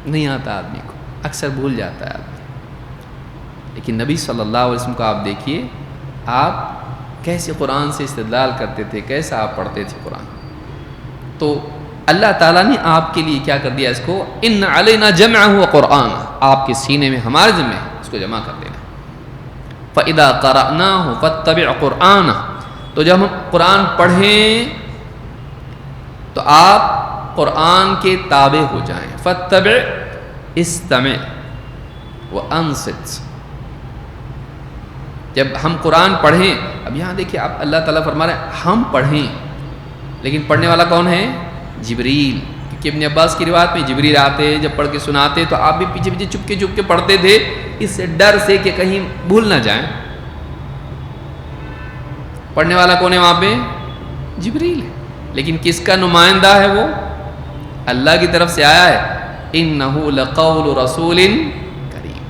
نہیں آتا آدمی کو، اکثر بھول جاتا ہے آدمی. لیکن نبی صلی اللہ علیہ وسلم کو آپ دیکھیے، آپ کیسے قرآن سے استدلال کرتے تھے، کیسا آپ پڑھتے تھے قرآن. تو اللہ تعالیٰ نے آپ کے لیے کیا کر دیا اس کو؟ ان علینا جمعہ وقرآن، آپ کے سینے میں ہمارے ذمہ ہے اس کو جمع کر دینا. فَإِذَا قَرَأْنَاهُ فَاتَّبِعْ قُرْآنَهُ. تو جب ہم قرآن پڑھیں تو آپ قرآن کے تابع ہو جائیں. فَاتَّبِعْ، اسْتَمِعْ وَأَنصِتْ. جب ہم قرآن پڑھیں، اب یہاں دیکھیں آپ، اللہ تعالیٰ فرما رہے ہیں ہم پڑھیں، لیکن پڑھنے والا کون ہے؟ جبریل. کیونکہ ابن عباس کی روایت میں جبریل آتے جب پڑھ کے سناتے تو آپ بھی پیچھے پیچھے چپ کے پڑھتے تھے، اس ڈر سے کہ کہیں بھول نہ جائیں. پڑھنے والا کون ہے وہاں پہ؟ جبریل ہے. لیکن کس کا نمائندہ ہے وہ؟ اللہ کی طرف سے آیا ہے. اِنَّهُ لَقَوْلُ رَسُولٍ کریم.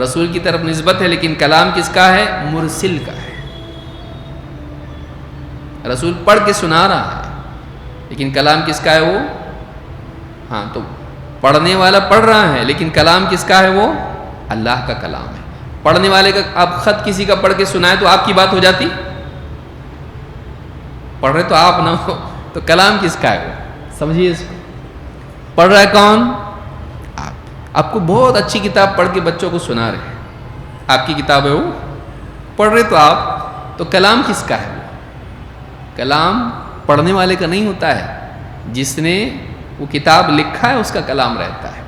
رسول کی طرف نسبت ہے، لیکن کلام کس کا ہے؟ مرسل کا ہے. رسول پڑھ کے سنا رہا ہے، لیکن کلام کس کا ہے وہ؟ ہاں، تو پڑھنے والا پڑھ رہا ہے، لیکن کلام کس کا ہے وہ؟ اللہ کا کلام ہے. پڑھنے والے کا آپ خط کسی کا پڑھ کے سنائے تو آپ کی بات ہو جاتی؟ پڑھ رہے تو آپ نہ ہو تو کلام کس کا ہے وہ؟ سمجھیے اس کو. پڑھ رہا ہے کون؟ آپ کو بہت اچھی کتاب پڑھ کے بچوں کو سنا رہے ہیں، آپ کی کتاب ہے وہ، پڑھ رہے تو آپ، تو کلام کس کا ہے وہ؟ کلام پڑھنے والے کا نہیں ہوتا ہے، جس نے وہ کتاب لکھا ہے اس کا کلام رہتا ہے.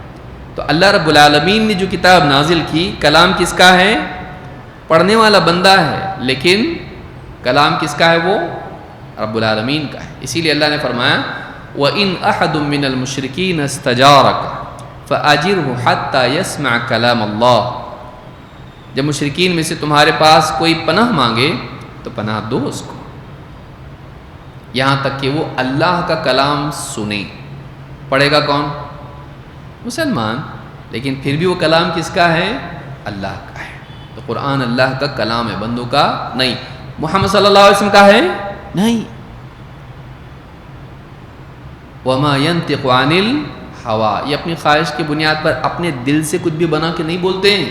تو اللہ رب العالمین نے جو کتاب نازل کی، کلام کس کا ہے؟ پڑھنے والا بندہ ہے، لیکن کلام کس کا ہے وہ؟ رب العالمین کا ہے. اسی لیے اللہ نے فرمایا وَإِنْ أَحَدٌ مِّنَ الْمُشْرِكِينَ اسْتَجَارَكَ فَأَجِرْهُ حَتَّى يَسْمَعَ كَلَامَ اللَّهِ. جب مشرکین میں سے تمہارے پاس کوئی پناہ مانگے تو پناہ دو اس کو، یہاں تک کہ وہ اللہ کا کلام سنے. پڑھے گا کون؟ مسلمان. لیکن پھر بھی وہ کلام کس کا ہے؟ اللہ کا ہے. تو قرآن اللہ کا کلام ہے، بندوں کا نہیں۔ محمد صلی اللہ علیہ وسلم کا ہے نہیں۔ وما ينطق عن الهوى، یہ اپنی خواہش کی بنیاد پر اپنے دل سے کچھ بھی بنا کے نہیں بولتے ہیں،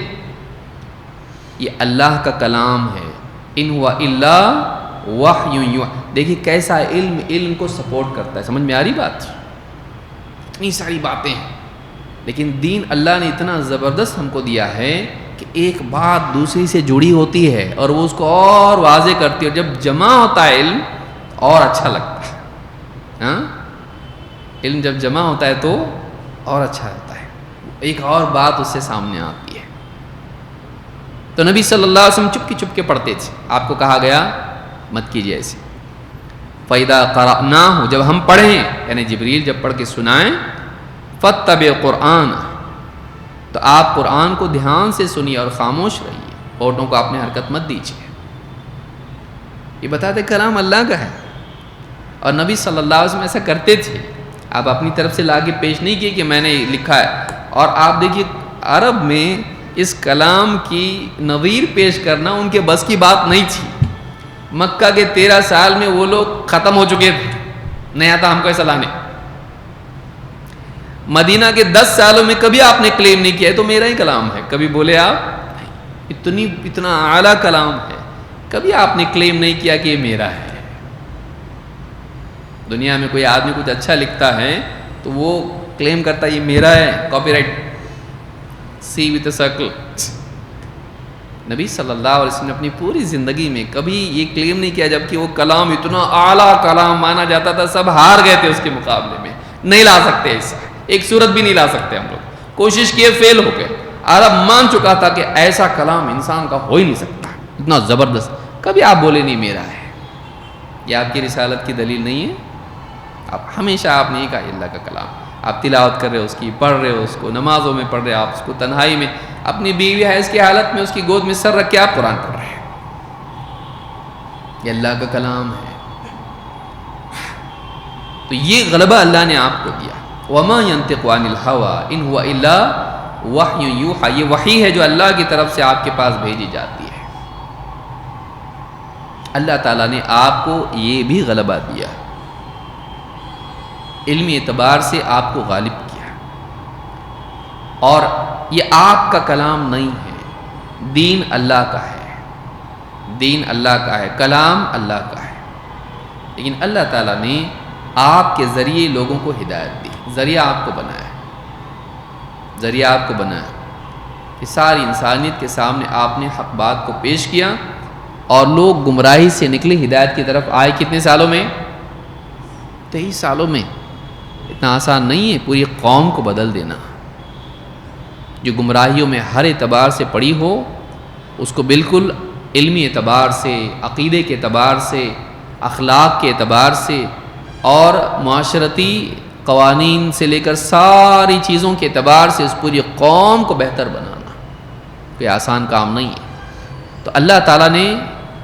یہ اللہ کا کلام ہے۔ ان هو الا وحی یوحی، دیکھیے کیسا علم کو سپورٹ کرتا ہے، سمجھ میں آ رہی بات؟ اتنی ساری باتیں ہیں، لیکن دین اللہ نے اتنا زبردست ہم کو دیا ہے کہ ایک بات دوسری سے جڑی ہوتی ہے اور وہ اس کو اور واضح کرتی ہے، اور جب جمع ہوتا ہے علم اور اچھا لگتا ہے۔ ہاں، علم جب جمع ہوتا ہے تو اور اچھا ہوتا ہے، ایک اور بات اس سے سامنے آتی ہے۔ تو نبی صلی اللہ علیہ وسلم چپ کے پڑھتے تھے، آپ کو کہا گیا مت کیجیے ایسے۔ فَإِذَا قَرَأْنَاهُ، جب ہم پڑھیں، یعنی جبریل جب پڑھ کے سنائیں، فَاتَّبِعْ قُرْآنَ، تو آپ قرآن کو دھیان سے سنیے اور خاموش رہیے، ہونٹوں کو آپ نے حرکت مت دیجیے۔ یہ بتاتے کلام اللہ کا ہے، اور نبی صلی اللہ علیہ وسلم ایسا کرتے تھے۔ آپ اپنی طرف سے لاگے پیش نہیں کیے کہ میں نے لکھا ہے، اور آپ دیکھیے عرب میں اس کلام کی نظیر پیش کرنا ان کے بس کی بات نہیں تھی۔ مکہ کے 13 سال میں وہ لوگ ختم ہو چکے تھے، نہیں آتا ہم کو ایسا لانے۔ مدینہ کے 10 سالوں میں کبھی آپ نے کلیم نہیں کیا ہے تو میرا ہی کلام ہے، کبھی بولے آپ؟ اتنا اعلیٰ کلام ہے، کبھی آپ نے کلیم نہیں کیا کہ یہ میرا ہے۔ دنیا میں کوئی آدمی کچھ اچھا لکھتا ہے تو وہ کلیم کرتا ہے یہ میرا ہے، copyright, C with a circle. نبی صلی اللہ علیہ وسلم نے اپنی پوری زندگی میں کبھی یہ کلیم نہیں کیا، جبکہ وہ کلام اتنا اعلیٰ کلام مانا جاتا تھا، سب ہار گئے تھے اس کے مقابلے میں، نہیں لا سکتے ایسا، ایک صورت بھی نہیں لا سکتے ہم لوگ، کوشش کیے فیل ہو گئے۔ عرب مان چکا تھا کہ ایسا کلام انسان کا ہو ہی نہیں سکتا، اتنا زبردست، کبھی آپ بولے نہیں میرا ہے۔ یہ آپ کی رسالت کی دلیل نہیں ہے؟ آپ ہمیشہ آپ نے یہ کہا اللہ کا کلام، آپ تلاوت کر رہے ہو اس کی، پڑھ رہے ہو اس کو، نمازوں میں پڑھ رہے آپ اس کو، تنہائی میں اپنی بیوی حیض کی حالت میں اس کی گود میں سر رکھ کے آپ قرآن پڑھ رہے ہیں، یہ اللہ کا کلام ہے۔ تو یہ غلبہ اللہ نے آپ کو دیا۔ وَمَا يَنطِقُ عَنِ الْهَوَىٰ إِنْ هُوَ إِلَّا وَحْيٌ يُوحَىٰ، یہ وحی ہے جو اللہ کی طرف سے آپ کے پاس بھیجی جاتی ہے۔ اللہ تعالیٰ نے آپ کو یہ بھی غلبہ دیا، علمی اعتبار سے آپ کو غالب کیا، اور یہ آپ کا کلام نہیں ہے، دین اللہ کا ہے، دین اللہ کا ہے، کلام اللہ کا ہے، لیکن اللہ تعالیٰ نے آپ کے ذریعے لوگوں کو ہدایت دی، ذریعہ آپ کو بنایا، ذریعہ آپ کو بنایا کہ ساری انسانیت کے سامنے آپ نے حق بات کو پیش کیا، اور لوگ گمراہی سے نکلے ہدایت کی طرف آئے۔ کتنے سالوں میں؟ 23 سالوں میں۔ اتنا آسان نہیں ہے پوری قوم کو بدل دینا، جو گمراہیوں میں ہر اعتبار سے پڑی ہو اس کو بالکل علمی اعتبار سے، عقیدے کے اعتبار سے، اخلاق کے اعتبار سے، اور معاشرتی قوانین سے لے کر ساری چیزوں کے اعتبار سے اس پوری قوم کو بہتر بنانا کوئی آسان کام نہیں ہے۔ تو اللہ تعالیٰ نے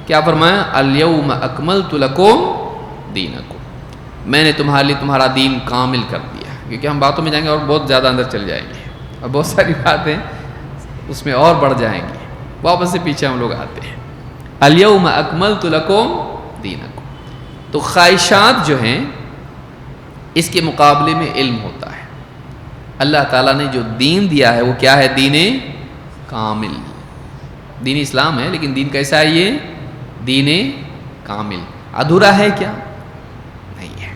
کیا فرمایا؟ الیوم اکملت لکم دینکم، میں نے تمہارے لیے تمہارا دین کامل کر دیا، کیونکہ ہم باتوں میں جائیں گے اور بہت زیادہ اندر چل جائیں گے، اور بہت ساری باتیں اس میں اور بڑھ جائیں گی، واپس سے پیچھے ہم لوگ آتے ہیں۔ الیوم اکملت لکم دینکم، تو خواہشات جو ہیں اس کے مقابلے میں علم ہوتا ہے۔ اللہ تعالیٰ نے جو دین دیا ہے وہ کیا ہے؟ دین کامل، دین اسلام ہے، لیکن دین کیسا ہے؟ یہ دین کامل۔ ادھورا ہے کیا؟ نہیں ہے۔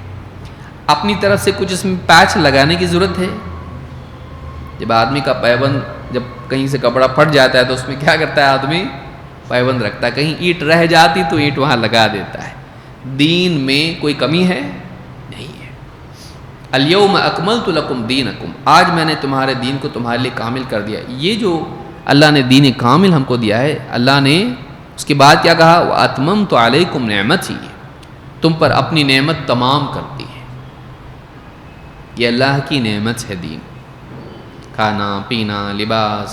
اپنی طرف سے کچھ اس میں پیچ لگانے کی ضرورت ہے؟ جب آدمی کا پیبند، جب کہیں سے کپڑا پھٹ جاتا ہے تو اس میں کیا کرتا ہے آدمی؟ پیبند رکھتا ہے، کہیں اینٹ رہ جاتی تو اینٹ وہاں لگا دیتا ہے۔ دین میں کوئی کمی ہے؟ نہیں ہے۔ الیوم اکملت لکم دینکم، آج میں نے تمہارے دین کو تمہارے لیے کامل کر دیا۔ یہ جو اللہ نے دین کامل ہم کو دیا ہے، اللہ نے اس کے بعد کیا کہا؟ وَأَتْمَمْتُ عَلَيْكُمْ نِعْمَتِي، تم پر اپنی نعمت تمام کر دی ہے۔ یہ اللہ کی نعمت ہے دین، کھانا پینا لباس،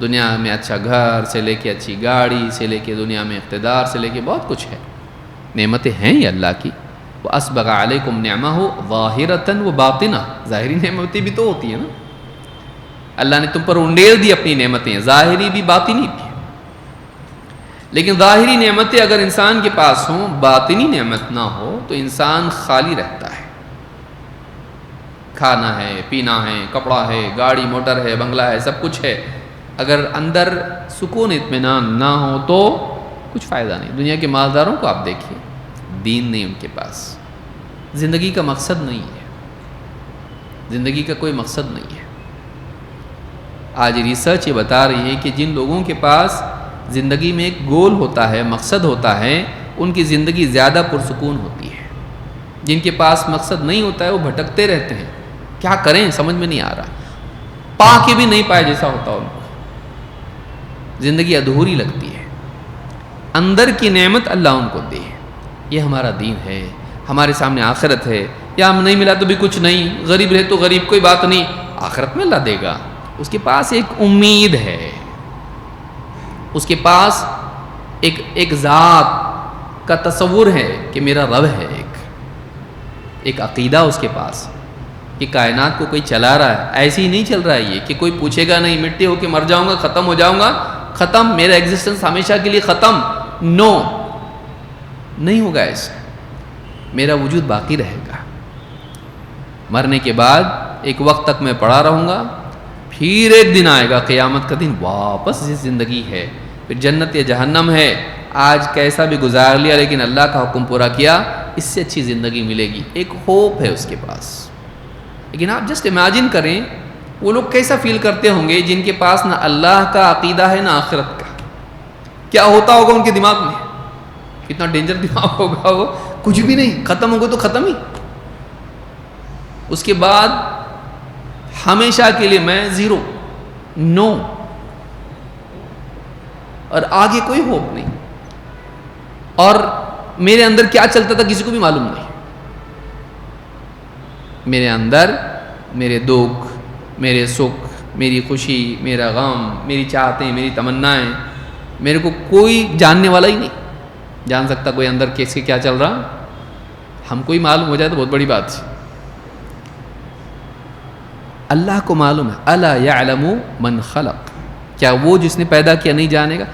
دنیا میں اچھا گھر سے لے کے اچھی گاڑی سے لے کے دنیا میں اقتدار سے لے کے بہت کچھ ہے، نعمتیں ہیں یہ اللہ کی۔ وَأَسْبَغَ عَلَيْكُمْ نِعْمَهُ ظَاهِرَةً وَبَاطِنَةً، ظاہری نعمتیں بھی تو ہوتی ہیں نا، اللہ نے تم پر انڈیل دی اپنی نعمتیں، ظاہری بھی باطنی بھی۔ لیکن ظاہری نعمتیں اگر انسان کے پاس ہوں، باطنی نعمت نہ ہو تو انسان خالی رہتا ہے۔ کھانا ہے، پینا ہے، کپڑا ہے، گاڑی موٹر ہے، بنگلہ ہے، سب کچھ ہے، اگر اندر سکون اطمینان نہ ہو تو کچھ فائدہ نہیں۔ دنیا کے مالداروں کو آپ دیکھیے، دین نہیں ان کے پاس، زندگی کا مقصد نہیں ہے، زندگی کا کوئی مقصد نہیں ہے۔ آج ریسرچ یہ بتا رہی ہے کہ جن لوگوں کے پاس زندگی میں ایک گول ہوتا ہے، مقصد ہوتا ہے، ان کی زندگی زیادہ پرسکون ہوتی ہے۔ جن کے پاس مقصد نہیں ہوتا ہے وہ بھٹکتے رہتے ہیں، کیا کریں سمجھ میں نہیں آ رہا، پا کے بھی نہیں پائے جیسا ہوتا ان کو، زندگی ادھوری لگتی ہے۔ اندر کی نعمت اللہ ان کو دے، یہ ہمارا دین ہے، ہمارے سامنے آخرت ہے، یا ہم نہیں ملا تو بھی کچھ نہیں، غریب رہے تو غریب کوئی بات نہیں، آخرت میں اللہ دے گا۔ اس کے پاس ایک امید ہے، اس کے پاس ایک ذات کا تصور ہے کہ میرا رب ہے، ایک عقیدہ اس کے پاس کہ کائنات کو کوئی چلا رہا ہے، ایسے ہی نہیں چل رہا ہے یہ کہ کوئی پوچھے گا نہیں مٹی ہو کے مر جاؤں گا، ختم ہو جاؤں گا، ختم، میرا ایگزسٹنس ہمیشہ کے لیے ختم، نو، نہیں ہوگا ایسا، میرا وجود باقی رہے گا۔ مرنے کے بعد ایک وقت تک میں پڑا رہوں گا، پھر ایک دن آئے گا قیامت کا دن، واپس یہ زندگی ہے، پھر جنت یا جہنم ہے، آج کیسا بھی گزار لیا لیکن اللہ کا حکم پورا کیا، اس سے اچھی زندگی ملے گی، ایک ہوپ ہے اس کے پاس۔ لیکن آپ جسٹ امیجن کریں وہ لوگ کیسا فیل کرتے ہوں گے جن کے پاس نہ اللہ کا عقیدہ ہے نہ آخرت کا، کیا ہوتا ہوگا ان کے دماغ میں، کتنا ڈینجر دماغ ہوگا وہ، کچھ بھی نہیں، ختم ہوگا تو ختم ہی، اس کے بعد ہمیشہ کے لیے میں زیرو، نو، اور آگے کوئی ہوپ نہیں، اور میرے اندر کیا چلتا تھا کسی کو بھی معلوم نہیں، میرے اندر میرے دکھ، میرے سکھ، میری خوشی، میرا غم، میری چاہتیں، میری تمنائیں، میرے کو کوئی جاننے والا ہی نہیں جان سکتا کوئی اندر کیس کے کیا چل رہا، ہم کو ہی معلوم ہو جائے تو بہت بڑی بات ہے، اللہ کو معلوم ہے، الا یعلم من خلق، کیا وہ جس نے پیدا کیا نہیں جانے گا؟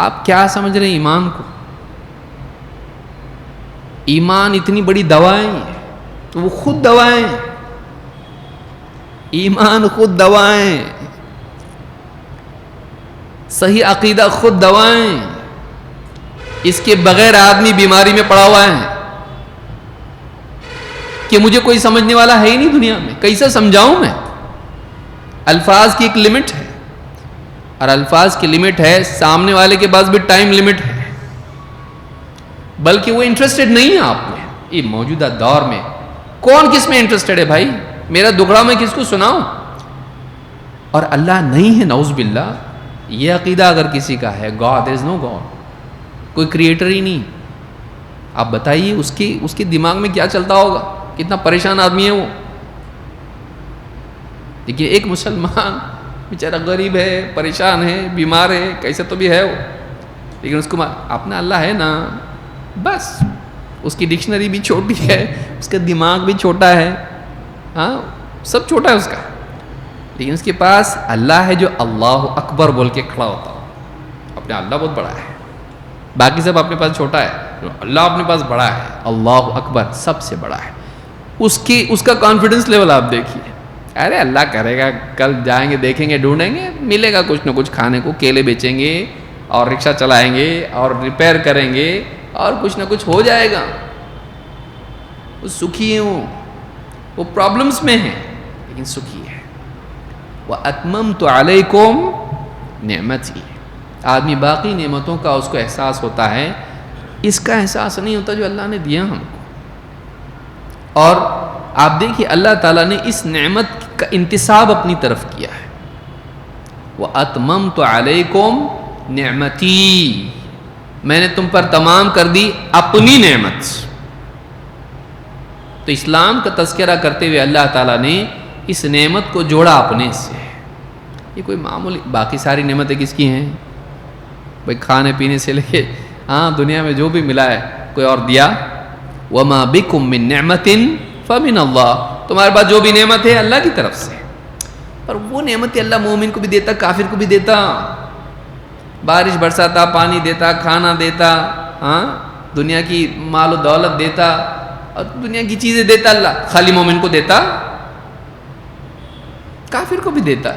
آپ کیا سمجھ رہے ہیں ایمان کو؟ ایمان اتنی بڑی دوائیں ہیں، وہ خود دوائیں، ایمان خود دوائیں، صحیح عقیدہ خود دوائیں، اس کے بغیر آدمی بیماری میں پڑا ہوا ہے کہ مجھے کوئی سمجھنے والا ہے ہی نہیں دنیا میں، کیسے سمجھاؤں میں؟ الفاظ کی ایک لمٹ ہے، اور الفاظ کی لمٹ ہے، سامنے والے کے پاس بھی ٹائم لمٹ ہے، بلکہ وہ انٹرسٹڈ نہیں ہے آپ میں۔ یہ موجودہ دور میں کون کس میں انٹرسٹڈ ہے بھائی؟ میرا دکھڑا میں کس کو سناؤں؟ اور اللہ نہیں ہے، نعوذ باللہ، یہ عقیدہ اگر کسی کا ہے، God, there is no God، کوئی کریٹر ہی نہیں، آپ بتائیے اس کے دماغ میں کیا چلتا ہوگا، کتنا پریشان آدمی ہے وہ۔ دیکھیے ایک مسلمان بیچارہ غریب ہے، پریشان ہے، بیمار ہے، کیسے تو بھی ہے وہ، لیکن اس کو اپنا اللہ ہے نا، بس اس کی ڈکشنری بھی چھوٹی ہے، اس کا دماغ بھی چھوٹا ہے، ہاں سب چھوٹا ہے اس کا، لیکن اس کے پاس اللہ ہے جو اللہ اکبر بول کے کھڑا ہوتا ہو، اپنا اللہ بہت بڑا ہے، باقی سب اپنے پاس چھوٹا ہے، اللہ اپنے پاس بڑا ہے، اللہ اکبر سب سے بڑا ہے، اس کا کانفیڈنس لیول آپ دیکھیے، ارے اللہ کرے گا، کل جائیں گے دیکھیں گے ڈھونڈیں گے، ملے گا کچھ نہ کچھ کھانے کو، کیلے بیچیں گے اور رکشہ چلائیں گے اور ریپیئر کریں گے اور کچھ نہ کچھ ہو جائے گا، وہ سکھی ہیں، وہ پرابلمس میں ہیں لیکن سکھی ہے۔ وَأَتْمَمْتُ عَلَيْكُمْ نِعْمَتِي، آدمی باقی نعمتوں کا اس کو احساس ہوتا ہے، اس کا احساس نہیں ہوتا جو اللہ نے دیا ہم کو۔ اور آپ دیکھیے اللہ تعالیٰ نے اس نعمت کا انتساب اپنی طرف کیا ہے، وَأَتْمَمْتُ عَلَيْكُمْ نِعْمَتِي، میں نے تم پر تمام کر دی اپنی نعمت۔ تو اسلام کا تذکرہ کرتے ہوئے اللہ تعالیٰ نے اس نعمت کو جوڑا اپنے سے، یہ کوئی معمولی، باقی ساری نعمتیں کس کی ہیں بھائی؟ کھانے پینے سے لے کے ہاں دنیا میں جو بھی ملا ہے کوئی اور دیا، وَمَا بِكُم مِّن نِعْمَةٍ فَمِنَ اللَّهِ، تمہارے پاس جو بھی نعمت ہے اللہ کی طرف سے، اور وہ نعمت اللہ مومن کو بھی دیتا، کافر کو بھی دیتا، بارش برساتا، پانی دیتا، کھانا دیتا، ہاں دنیا کی مال و دولت دیتا اور دنیا کی چیزیں دیتا اللہ، خالی مومن کو دیتا؟ کافر کو بھی دیتا،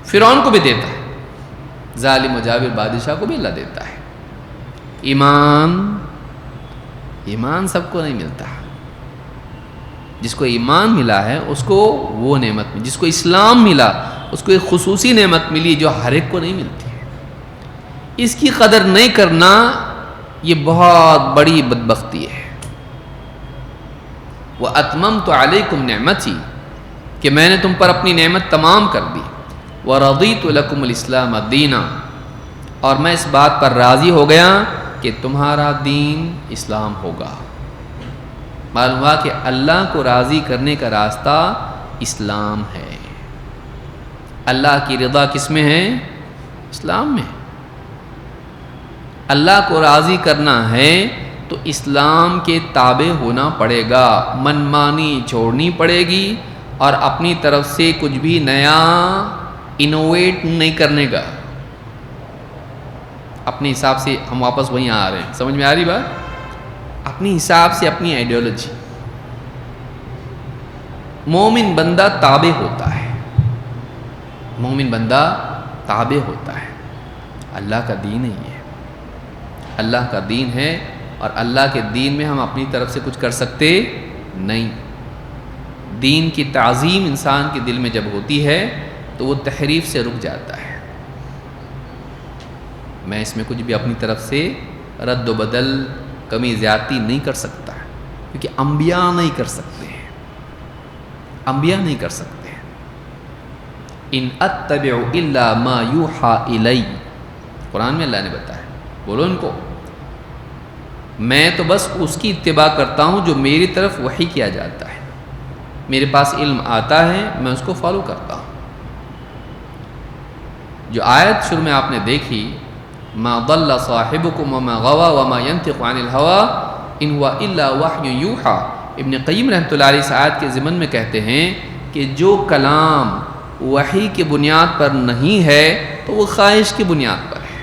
فرعون کو بھی دیتا ہے، ظالم و جابر بادشاہ کو بھی اللہ دیتا ہے۔ ایمان سب کو نہیں ملتا، جس کو ایمان ملا ہے اس کو وہ نعمت ملی، جس کو اسلام ملا اس کو ایک خصوصی نعمت ملی جو ہر ایک کو نہیں ملتی ہے۔ اس کی قدر نہیں کرنا یہ بہت بڑی بدبختی ہے۔ وَأَتْمَمْتُ عَلَيْكُمْ نِعْمَتِي، کہ میں نے تم پر اپنی نعمت تمام کر دی، وَرَضِيتُ لَكُمُ الْإِسْلَامَ دِينًا، اور میں اس بات پر راضی ہو گیا کہ تمہارا دین اسلام ہوگا۔ معلوم ہوا کہ اللہ کو راضی کرنے کا راستہ اسلام ہے۔ اللہ کی رضا کس میں ہے؟ اسلام میں۔ اللہ کو راضی کرنا ہے تو اسلام کے تابع ہونا پڑے گا، منمانی چھوڑنی پڑے گی، اور اپنی طرف سے کچھ بھی نیا انوویٹ نہیں کرنے کا۔ اپنے حساب سے ہم واپس وہیں آ رہے ہیں، سمجھ میں آ رہی بات؟ اپنی حساب سے اپنی آئیڈیالوجی۔ مومن بندہ تابع ہوتا ہے، مومن بندہ تابع ہوتا ہے۔ اللہ کا دین ہے یہ، اللہ کا دین ہے، اور اللہ کے دین میں ہم اپنی طرف سے کچھ کر سکتے نہیں۔ دین کی تعظیم انسان کے دل میں جب ہوتی ہے تو وہ تحریف سے رک جاتا ہے۔ میں اس میں کچھ بھی اپنی طرف سے رد و بدل، کمی زیادتی نہیں کر سکتا، کیونکہ انبیاء نہیں کر سکتے ہیں، انبیاء نہیں کر سکتے ہیں۔ ان اتبع الا ما یوحى الی، قرآن میں اللہ نے بتایا، بولو ان کو میں تو بس اس کی اتباع کرتا ہوں جو میری طرف وحی کیا جاتا ہے، میرے پاس علم آتا ہے میں اس کو فالو کرتا ہوں۔ جو آیت شروع میں آپ نے دیکھی، ما ضل صاحبكم وما غوى وما ينطق عن الهوى ان هو الا وحي يوحى، ابن قیم رحمۃ اللہ علیہ اس آیت کے ضمن میں کہتے ہیں کہ جو کلام وحی کی بنیاد پر نہیں ہے تو وہ خواہش کی بنیاد پر ہے۔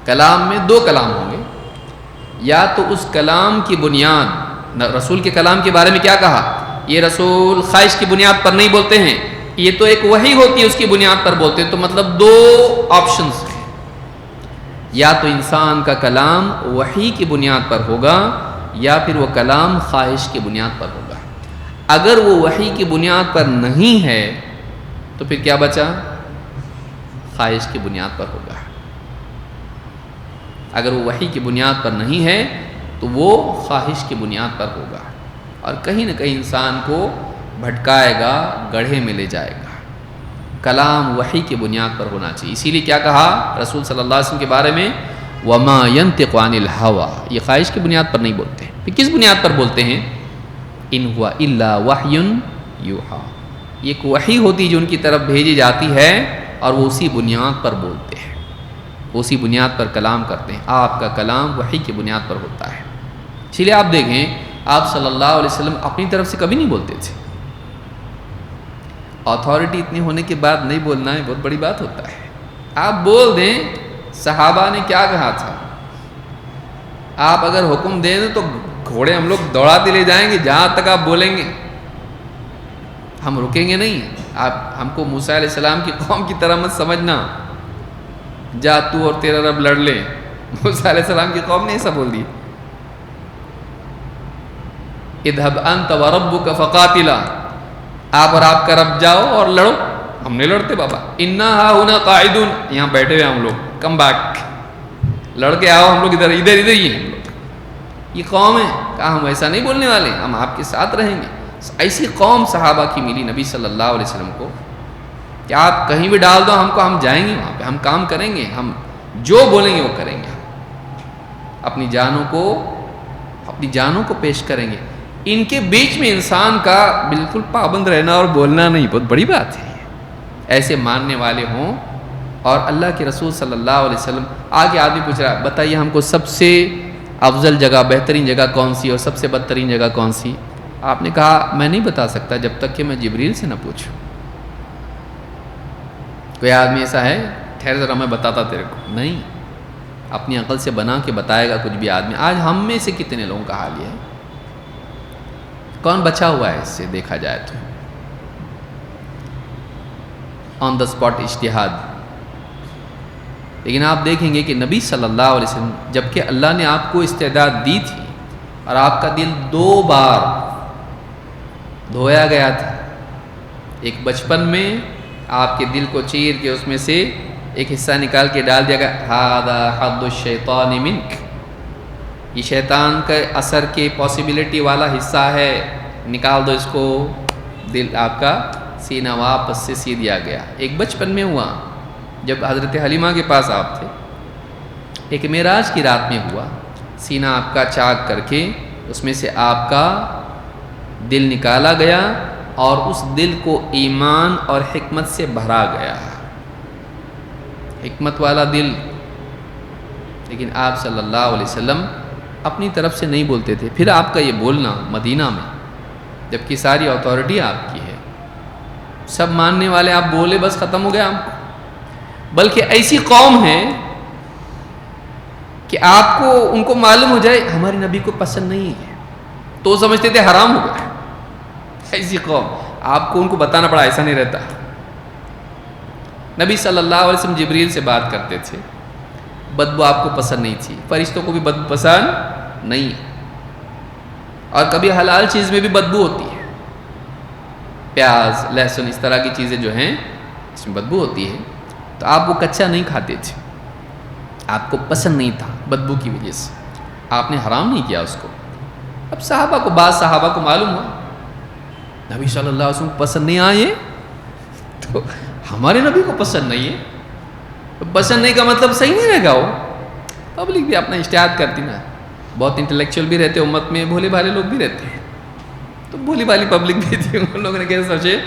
کلام میں دو کلام ہوں گے، یا تو اس کلام کی بنیاد، رسول کے کلام کے بارے میں کیا کہا، یہ رسول خواہش کی بنیاد پر نہیں بولتے ہیں، یہ تو ایک وحی ہوتی ہے اس کی بنیاد پر بولتے ہیں، تو مطلب دو آپشنز ہیں، یا تو انسان کا کلام وحی کی بنیاد پر ہوگا یا پھر وہ کلام خواہش کی بنیاد پر ہوگا۔ اگر وہ وحی کی بنیاد پر نہیں ہے تو پھر کیا بچا؟ خواہش کی بنیاد پر ہوگا۔ اگر وہ وحی کی بنیاد پر نہیں ہے تو وہ خواہش کی بنیاد پر ہوگا، اور کہیں نہ کہیں انسان کو بھٹکائے گا، گڑھے میں لے جائے گا۔ کلام وحی کی بنیاد پر ہونا چاہیے۔ اسی لیے کیا کہا رسول صلی اللہ علیہ وسلم کے بارے میں، وما ينطق عن الهوى، یہ خواہش کی بنیاد پر نہیں بولتے ہیں۔ پھر کس بنیاد پر بولتے ہیں؟ ان هو الا وحی یوحى، یہ ایک وحی ہوتی جو ان کی طرف بھیجی جاتی ہے، اور وہ اسی بنیاد پر بولتے ہیں، اسی بنیاد پر کلام کرتے ہیں۔ آپ کا کلام وحی کی بنیاد پر ہوتا ہے۔ اس لیے آپ دیکھیں آپ صلی اللہ علیہ وسلم اپنی طرف سے کبھی نہیں بولتے تھے۔ اتھارٹی اتنی ہونے کے بعد نہیں بولنا ہے بہت بڑی بات ہوتا ہے۔ آپ بول دیں، صحابہ نے کیا کہا تھا، آپ اگر حکم دیں تو گھوڑے ہم لوگ دوڑاتے لے جائیں گے جہاں تک آپ بولیں گے، ہم رکیں گے نہیں۔ آپ ہم کو موسیٰ علیہ السلام کی قوم کی طرح مت سمجھنا، جا تو اور تیرا رب لڑ لے۔ موسیٰ علیہ السلام کی قوم نے ایسا بول دی، اذهب انت وربك فقاتلا، آپ اور آپ کا رب جاؤ اور لڑو۔ ہم نہیں لڑتے بابا، انا هاهنا قاعدون، یہاں بیٹھے ہوئے ہم لوگ، کم بیک، لڑ کے آؤ، ہم لوگ ادھر ہی ہیں۔ یہ قوم ہے، کہا ہم ایسا نہیں بولنے والے، ہم آپ کے ساتھ رہیں گے۔ ایسی قوم صحابہ کی ملی نبی صلی اللہ علیہ وسلم کو کہ آپ کہیں بھی ڈال دو ہم کو، ہم جائیں گے وہاں پہ، ہم کام کریں گے، ہم جو بولیں گے وہ کریں گے، اپنی جانوں کو پیش کریں گے۔ ان کے بیچ میں انسان کا بالکل پابند رہنا اور بولنا نہیں، بہت بڑی بات ہے۔ ایسے ماننے والے ہوں، اور اللہ کے رسول صلی اللہ علیہ وسلم، آگے آدمی پوچھ رہا ہے بتائیے ہم کو سب سے افضل جگہ، بہترین جگہ کون سی اور سب سے بدترین جگہ کون سی؟ آپ نے کہا میں نہیں بتا سکتا جب تک کہ میں جبریل سے نہ پوچھوں۔ کوئی آدمی ایسا ہے ٹھہر ذرا میں بتاتا تیرے کو. نہیں، اپنی عقل سے بنا کے بتائے گا کچھ بھی آدمی. آج ہم میں سے کتنے لوگوں کا حال یہ ہے؟ کون بچا ہوا ہے اس سے دیکھا جائے تو؟ آن دا اسپاٹ اجتہاد. لیکن آپ دیکھیں گے کہ نبی صلی اللہ علیہ وسلم، جبکہ اللہ نے آپ کو استعداد دی تھی اور آپ کا دل 2 بار دھویا گیا تھا. ایک بچپن میں آپ کے دل کو چیر کے اس میں سے ایک حصہ نکال کے ڈال دیا گیا، ھذا حظ الشیطان منک، یہ شیطان کے اثر کے پاسبلٹی والا حصہ ہے، نکال دو اس کو. دل آپ کا سینہ واپس سے سی دیا گیا. ایک بچپن میں ہوا جب حضرت حلیمہ کے پاس آپ تھے، ایک معراج کی رات میں ہوا. سینہ آپ کا چاک کر کے اس میں سے آپ کا دل نکالا گیا اور اس دل کو ایمان اور حکمت سے بھرا گیا، حکمت والا دل. لیکن آپ صلی اللہ علیہ وسلم اپنی طرف سے نہیں بولتے تھے. پھر آپ کا یہ بولنا مدینہ میں، جبکہ ساری اتھارٹی آپ کی ہے، سب ماننے والے، آپ بولے بس ختم ہو گیا آپ کو. بلکہ ایسی قوم ہے کہ آپ کو ان کو معلوم ہو جائے ہمارے نبی کو پسند نہیں ہے تو سمجھتے تھے حرام ہو گیا. ایسی قوم، آپ کو ان کو بتانا پڑا ایسا نہیں رہتا. نبی صلی اللہ علیہ وسلم جبریل سے بات کرتے تھے، بدبو آپ کو پسند نہیں تھی. فرشتوں کو بھی بدبو پسند نہیں ہے، اور کبھی حلال چیز میں بھی بدبو ہوتی ہے. پیاز، لہسن، اس طرح کی چیزیں جو ہیں اس میں بدبو ہوتی ہے، تو آپ وہ کچا نہیں کھاتے تھے، آپ کو پسند نہیں تھا بدبو کی وجہ سے، آپ نے حرام نہیں کیا اس کو. اب صحابہ کو، بعض صحابہ کو معلوم ہوا نبی صلی اللہ علیہ وسلم کو پسند نہیں آئے تو ہمارے نبی کو پسند نہیں ہے. پسند نہیں کا مطلب صحیح نہیں رہے گا. وہ پبلک بھی اپنا اجتہاد کرتی نا، بہت انٹلیکچوئل بھی رہتے امت میں، بھولے بھالے لوگ بھی رہتے ہیں، تو بھولی بھالی پبلک بھی تھی. ان لوگوں نے کیسے سوچے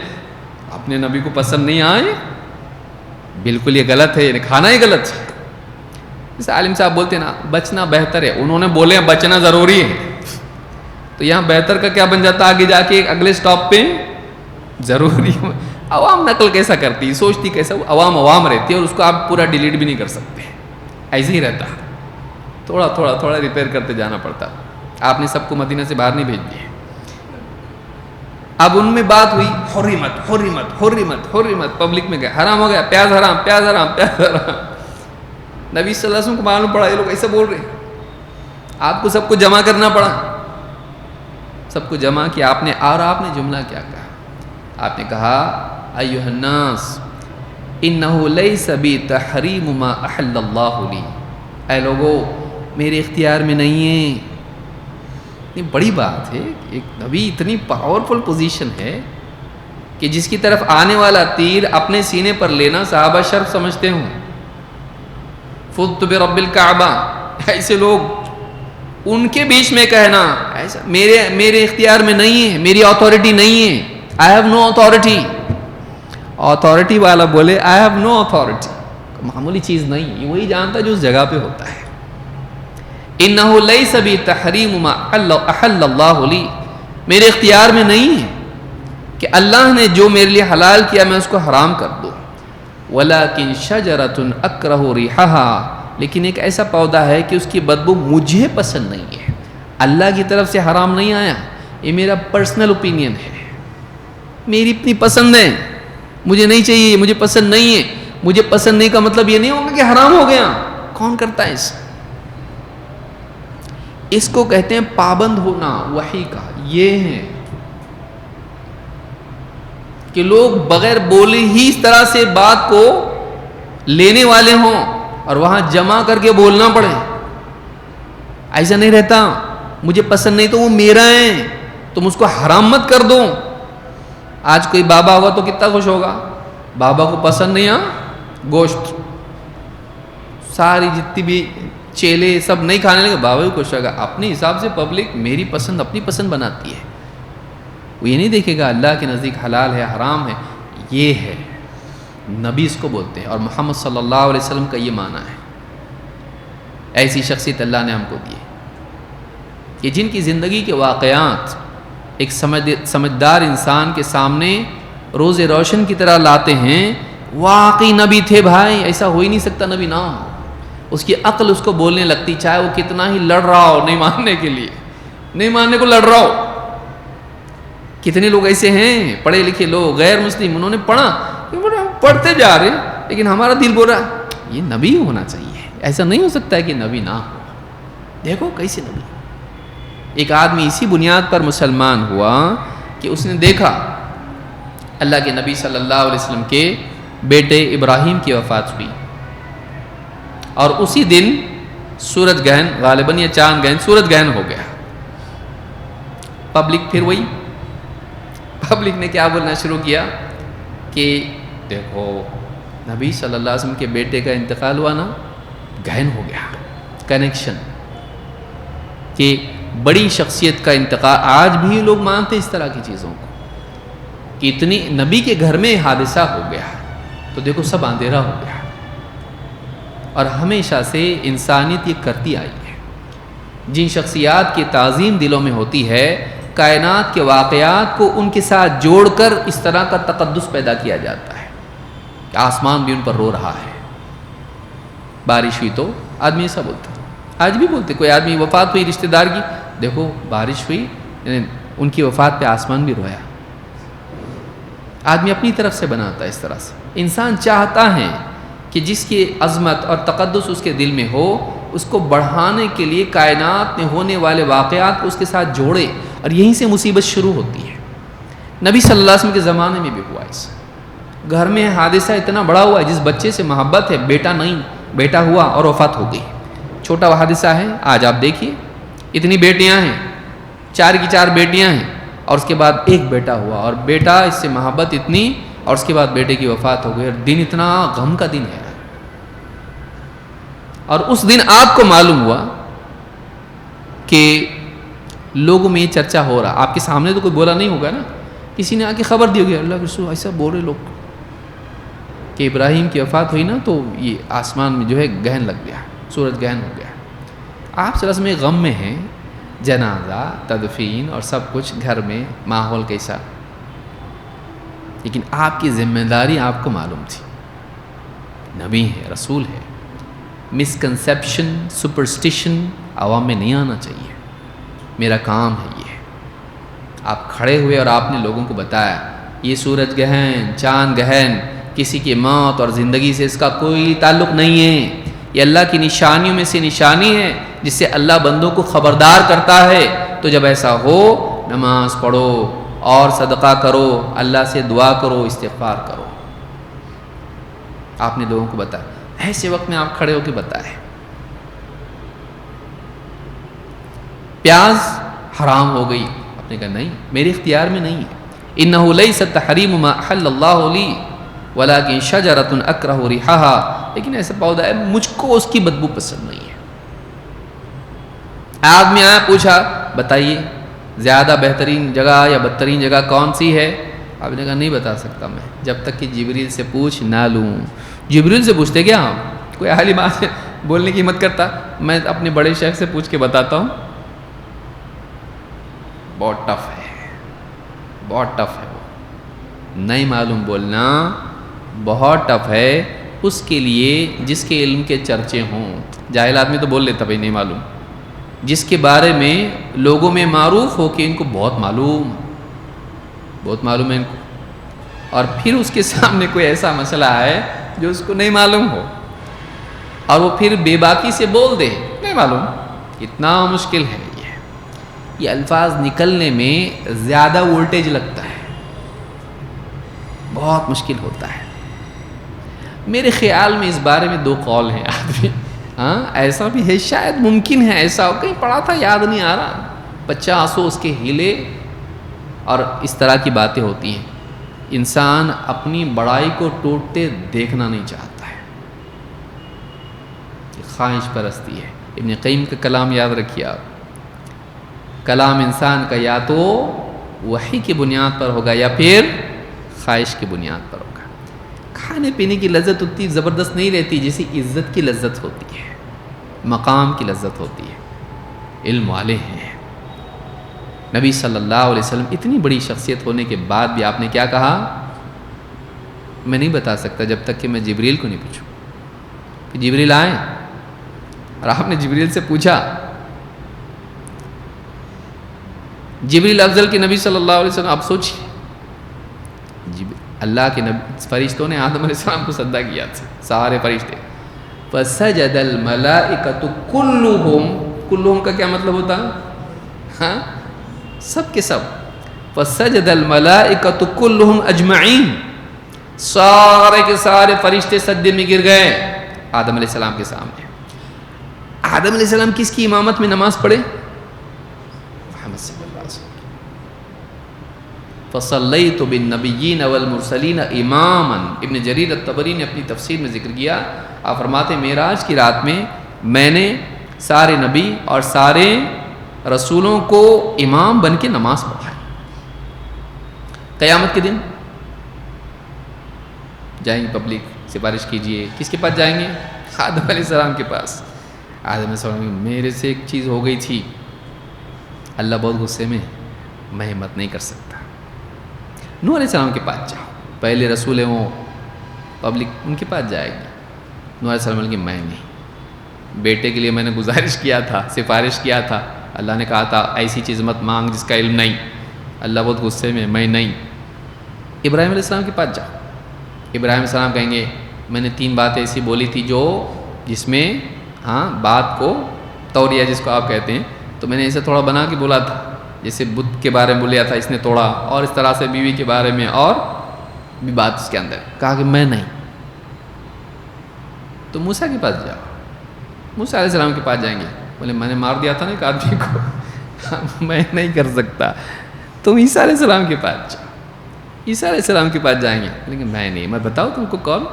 اپنے نبی کو پسند نہیں آئے، بالکل یہ غلط ہے، کھانا ہی غلط ہے. جیسے عالم صاحب بولتے ہیں نا بچنا بہتر ہے، انہوں نے بولے بچنا ضروری ہے، تو یہاں بہتر کا کیا بن جاتا آگے جا کے اگلے سٹاپ پہ ضروری. عوام نقل کیسا کرتی، سوچتی کیسا، عوام رہتی ہے، اور اس کو آپ پورا ڈیلیٹ بھی نہیں کر سکتے. ایسے ہی رہتا، تھوڑا تھوڑا تھوڑا ریپیئر کرتے جانا پڑتا. آپ نے سب کو مدینہ سے باہر نہیں بھیج دیا. اب ان میں بات ہوئی حرمت حرمت حرمت حرمت، پبلک میں گیا حرام ہو گیا، پیاز حرام پیاز حرام پیاز حرام. نبی صلی اللہ علیہ وسلم کو معلوم پڑا یہ لوگ ایسے بول رہے، آپ کو سب کو جمع کرنا پڑا. سب کو جمع کیا آپ نے، اور آپ نے جملہ کیا کہا؟ آپ نے کہا ایھا الناس انہ لیس بی تحریم ما احل اللہ لی. اے لوگو میرے اختیار میں نہیں ہے. اتنی بڑی بات ہے، ایک نبی اتنی پاورفل پوزیشن ہے کہ جس کی طرف آنے والا تیر اپنے سینے پر لینا صحابہ شرف سمجھتے ہوں. فضت برب الکعبہ، ایسے لوگ ان کے بیچ میں کہنا ایسا میرے اختیار میں نہیں ہے، میری اتھارٹی نہیں ہے. I have no authority. Authority والا بولے I have no authority، معمولی چیز نہیں، وہی جانتا جو اس جگہ پہ ہوتا ہے. انہ لیس بی تحریم ما احل اللہ لی، میرے اختیار میں نہیں ہے کہ اللہ نے جو میرے لیے حلال کیا میں اس کو حرام کر دوں. ولیکن شجرۃ اکرہ ریحھا، لیکن ایک ایسا پودا ہے کہ اس کی بدبو مجھے پسند نہیں ہے. اللہ کی طرف سے حرام نہیں آیا، یہ میرا پرسنل اوپینین ہے، میری اتنی پسند ہے، مجھے نہیں چاہیے، مجھے پسند نہیں ہے. مجھے پسند نہیں کا مطلب یہ نہیں ہوگا کہ حرام ہو گیا. کون کرتا ہے اس کو کہتے ہیں پابند ہونا وحی کا. یہ ہے کہ لوگ بغیر بولے ہی اس طرح سے بات کو لینے والے ہوں اور وہاں جمع کر کے بولنا پڑے. ایسا نہیں رہتا. مجھے پسند نہیں تو وہ میرا ہے، تم اس کو حرام مت کر دو. آج کوئی بابا ہوا تو کتنا خوش ہوگا، بابا کو پسند نہیں گوشت، ساری جتنی بھی چیلے سب نہیں کھانے لگے، بابا بھی خوش ہوگا. اپنے حساب سے پبلک میری پسند اپنی پسند بناتی ہے، وہ یہ نہیں دیکھے گا اللہ کے نزدیک حلال ہے کہ ہے. یہ ہے نبی اس کو بولتے ہیں، اور محمد صلی اللہ علیہ وسلم کا یہ معنی ہے. ایسی شخصیت اللہ نے ہم کو دی کہ جن کی زندگی کے واقعات ایک سمجھدار انسان کے سامنے روز روشن کی طرح لاتے ہیں. واقعی نبی تھے بھائی، ایسا ہو ہی نہیں سکتا نبی نہ ہو. اس کی عقل اس کو بولنے لگتی، چاہے وہ کتنا ہی لڑ رہا ہو نہیں ماننے کے لیے، نہیں ماننے کو لڑ رہا ہو. کتنے لوگ ایسے ہیں پڑھے لکھے لوگ غیر مسلم، انہوں نے پڑھتے جا رہے لیکن ہمارا دل بول رہا ہے یہ نبی ہونا چاہیے، ایسا نہیں ہو سکتا ہے کہ نبی نہ ہو. دیکھو کیسے نبی. ایک آدمی اسی بنیاد پر مسلمان ہوا کہ اس نے دیکھا اللہ کے نبی صلی اللہ علیہ وسلم کے بیٹے ابراہیم کی وفات ہوئی، اور اسی دن سورج گہن غالباً یا چاند گہن سورج گہن ہو گیا. پبلک پھر وہی، پبلک نے کیا بولنا شروع کیا کہ دیکھو نبی صلی اللہ علیہ وسلم کے بیٹے کا انتقال ہوا نا، گہن ہو گیا کنیکشن، کہ بڑی شخصیت کا انتقال. آج بھی لوگ مانتے اس طرح کی چیزوں کو کہ اتنی نبی کے گھر میں حادثہ ہو گیا تو دیکھو سب اندھیرا ہو گیا. اور ہمیشہ سے انسانیت یہ کرتی آئی ہے، جن شخصیات کی تعظیم دلوں میں ہوتی ہے کائنات کے واقعات کو ان کے ساتھ جوڑ کر اس طرح کا تقدس پیدا کیا جاتا ہے کہ آسمان بھی ان پر رو رہا ہے. بارش ہوئی تو آدمی ایسا بولتا، آج بھی بولتے، کوئی آدمی وفات ہوئی رشتہ دار کی، دیکھو بارش ہوئی، ان کی وفات پہ آسمان بھی رویا. آدمی اپنی طرف سے بناتا ہے اس طرح سے. انسان چاہتا ہے کہ جس کی عظمت اور تقدس اس کے دل میں ہو اس کو بڑھانے کے لیے کائنات میں ہونے والے واقعات کو اس کے ساتھ جوڑے، اور یہیں سے مصیبت شروع ہوتی ہے. نبی صلی اللہ علیہ وسلم کے زمانے میں بھی ہوا ایسا. گھر میں حادثہ اتنا بڑا ہوا ہے، جس بچے سے محبت ہے بیٹا نہیں، بیٹا ہوا اور وفات ہو گئی. چھوٹا حادثہ ہے، آج آپ دیکھیے اتنی بیٹیاں ہیں، 4 کی 4 بیٹیاں ہیں، اور اس کے بعد ایک بیٹا ہوا، اور بیٹا اس سے محبت اتنی، اور اس کے بعد بیٹے کی وفات ہو گئی. اور دن اتنا غم کا دن ہے. اور اس دن آپ کو معلوم ہوا کہ لوگوں میں یہ چرچا ہو رہا، آپ کے سامنے تو کوئی بولا نہیں ہوگا نا، کسی نے آ کے خبر دی ہوگی اللہ کے رسول ایسا بول رہے لوگ کہ ابراہیم کی وفات ہوئی نا تو یہ آسمان میں جو ہے گہن لگ گیا، سورج گہن ہو گیا. آپ صلی اللہ علیہ وسلم غم میں ہیں، جنازہ تدفین اور سب کچھ گھر میں ماحول کیسا، لیکن آپ کی ذمہ داری آپ کو معلوم تھی، نبی ہے رسول ہے. مسکنسیپشن سپرسٹیشن عوام میں نہیں آنا چاہیے. میرا کام ہے یہ. آپ کھڑے ہوئے اور آپ نے لوگوں کو بتایا یہ سورج گہن چاند گہن کسی کی موت اور زندگی سے اس کا کوئی تعلق نہیں ہے، یہ اللہ کی نشانیوں میں سے نشانی ہے جس سے اللہ بندوں کو خبردار کرتا ہے. تو جب ایسا ہو نماز پڑھو اور صدقہ کرو، اللہ سے دعا کرو، استغفار کرو. آپ نے لوگوں کو بتایا. ایسے وقت میں آپ کھڑے ہو کے بتائے پیاز حرام ہو گئی، آپ نے کہا نہیں میرے اختیار میں نہیں ہے. انہ لیس تحریم ما احل اللہ لی ولکن شجرۃ اکرہ ریحھا، لیکن ایسا پودا ہے مجھ کو اس کی بدبو پسند نہیں ہے. آدمی آیا پوچھا بتائیے زیادہ بہترین جگہ یا بدترین جگہ کون سی ہے؟ آپ نے کہا نہیں بتا سکتا میں، جب تک کہ جبریل سے پوچھ نہ لوں. جبریل سے پوچھتے کیا آپ؟ کوئی عالم بات بولنے کی ہمت کرتا؟ میں اپنے بڑے شیخ سے پوچھ کے بتاتا ہوں. بہت ٹف ہے، بہت ٹف ہے. وہ نہیں معلوم بولنا بہت ٹف ہے اس کے لیے جس کے علم کے چرچے ہوں. جاہل آدمی تو بول لیتا بھائی نہیں معلوم، جس کے بارے میں لوگوں میں معروف ہو کہ ان کو بہت معلوم ہے ان کو، اور پھر اس کے سامنے کوئی ایسا مسئلہ ہے جو اس کو نہیں معلوم ہو اور وہ پھر بے باکی سے بول دے نہیں معلوم. کتنا مشکل ہے یہ الفاظ نکلنے میں زیادہ وولٹیج لگتا ہے، بہت مشکل ہوتا ہے. میرے خیال میں اس بارے میں 2 قول ہیں آدمی. ایسا بھی ہے شاید ممکن ہے ایسا ہو، کہیں پڑھا تھا یاد نہیں آ رہا. 50 اس کے ہیلے اور اس طرح کی باتیں ہوتی ہیں. انسان اپنی بڑائی کو ٹوٹتے دیکھنا نہیں چاہتا ہے، خواہش پرستی ہے. ابن قیم کا کلام یاد رکھیے آپ، کلام انسان کا یا تو وحی کی بنیاد پر ہوگا یا پھر خواہش کی بنیاد پر ہوگا. کھانے پینے کی لذت اتنی زبردست نہیں رہتی جیسی عزت کی لذت ہوتی ہے، مقام کی لذت ہوتی ہے. علم والے ہیں. نبی صلی اللہ علیہ وسلم اتنی بڑی شخصیت ہونے کے بعد بھی آپ نے کیا کہا؟ میں نہیں بتا سکتا جب تک کہ میں جبریل کو نہیں پوچھوں. کہ جبریل آئے اور آپ نے جبریل سے پوچھا. جبریل افضل کے نبی صلی اللہ علیہ وسلم. آپ سوچیے اللہ کے نبی فرشتوں نے آدم علیہ السلام کو سجدہ کیا تھا, سارے فرشتے. فسجد الملائکۃ کلہم کا کیا مطلب ہوتا ہے؟ ہاں سب کے سب. فسجد الملائکۃ کلہم اجمعین, سارے کے سارے فرشتے سجدے میں گر گئے آدم علیہ السلام کے سامنے. آدم علیہ السلام کس کی امامت میں نماز پڑھے؟ محمد صلی اللہ علیہ وسلم. فصلیت بالنبیین والمرسلین اماما. ابن جریر الطبری نے اپنی تفسیر میں ذکر کیا, آپ فرماتے ہیں معراج کی رات میں نے سارے نبی اور سارے رسولوں کو امام بن کے نماز پڑھائی. قیامت کے دن جائیں گے پبلک, سفارش کیجئے. کس کے پاس جائیں گے؟ آدم علیہ السلام کے پاس. آدم علیہ السلام میرے سے ایک چیز ہو گئی تھی, اللہ بہت غصے میں, میں ہمت نہیں کر سکتا. نوح علیہ السلام کے پاس جاؤ, پہلے رسول ہیں وہ, پبلک ان کے پاس جائے گی. نوح علیہ السلام کہ میں نہیں, بیٹے کے لیے میں نے گزارش کیا تھا, سفارش کیا تھا, اللہ نے کہا تھا ایسی چیز مت مانگ جس کا علم نہیں, اللہ بہت غصے میں نہیں. ابراہیم علیہ السلام کے پاس جاؤ. ابراہیم علیہ السلام کہیں گے میں نے 3 باتیں ایسی بولی تھی جس میں بات کو توڑیا جس کو آپ کہتے ہیں, تو میں نے اسے تھوڑا بنا کے بولا تھا, جیسے بدھ کے بارے میں بولیا تھا اس نے توڑا, اور اس طرح سے بیوی کے بارے میں اور بھی بات اس کے اندر. کہا کہ میں نہیں. تو موسیٰ کے پاس جاؤ. موسیٰ علیہ السلام کے پاس جائیں گے, بولے میں نے مار دیا تھا نا ایک آدمی کو, میں نہیں کر سکتا. تم عیسیٰ علیہ السلام کے پاس جاؤ. عیسیٰ علیہ السلام کے پاس جائیں گے, لیکن میں نہیں. میں بتاؤ تم کو کون؟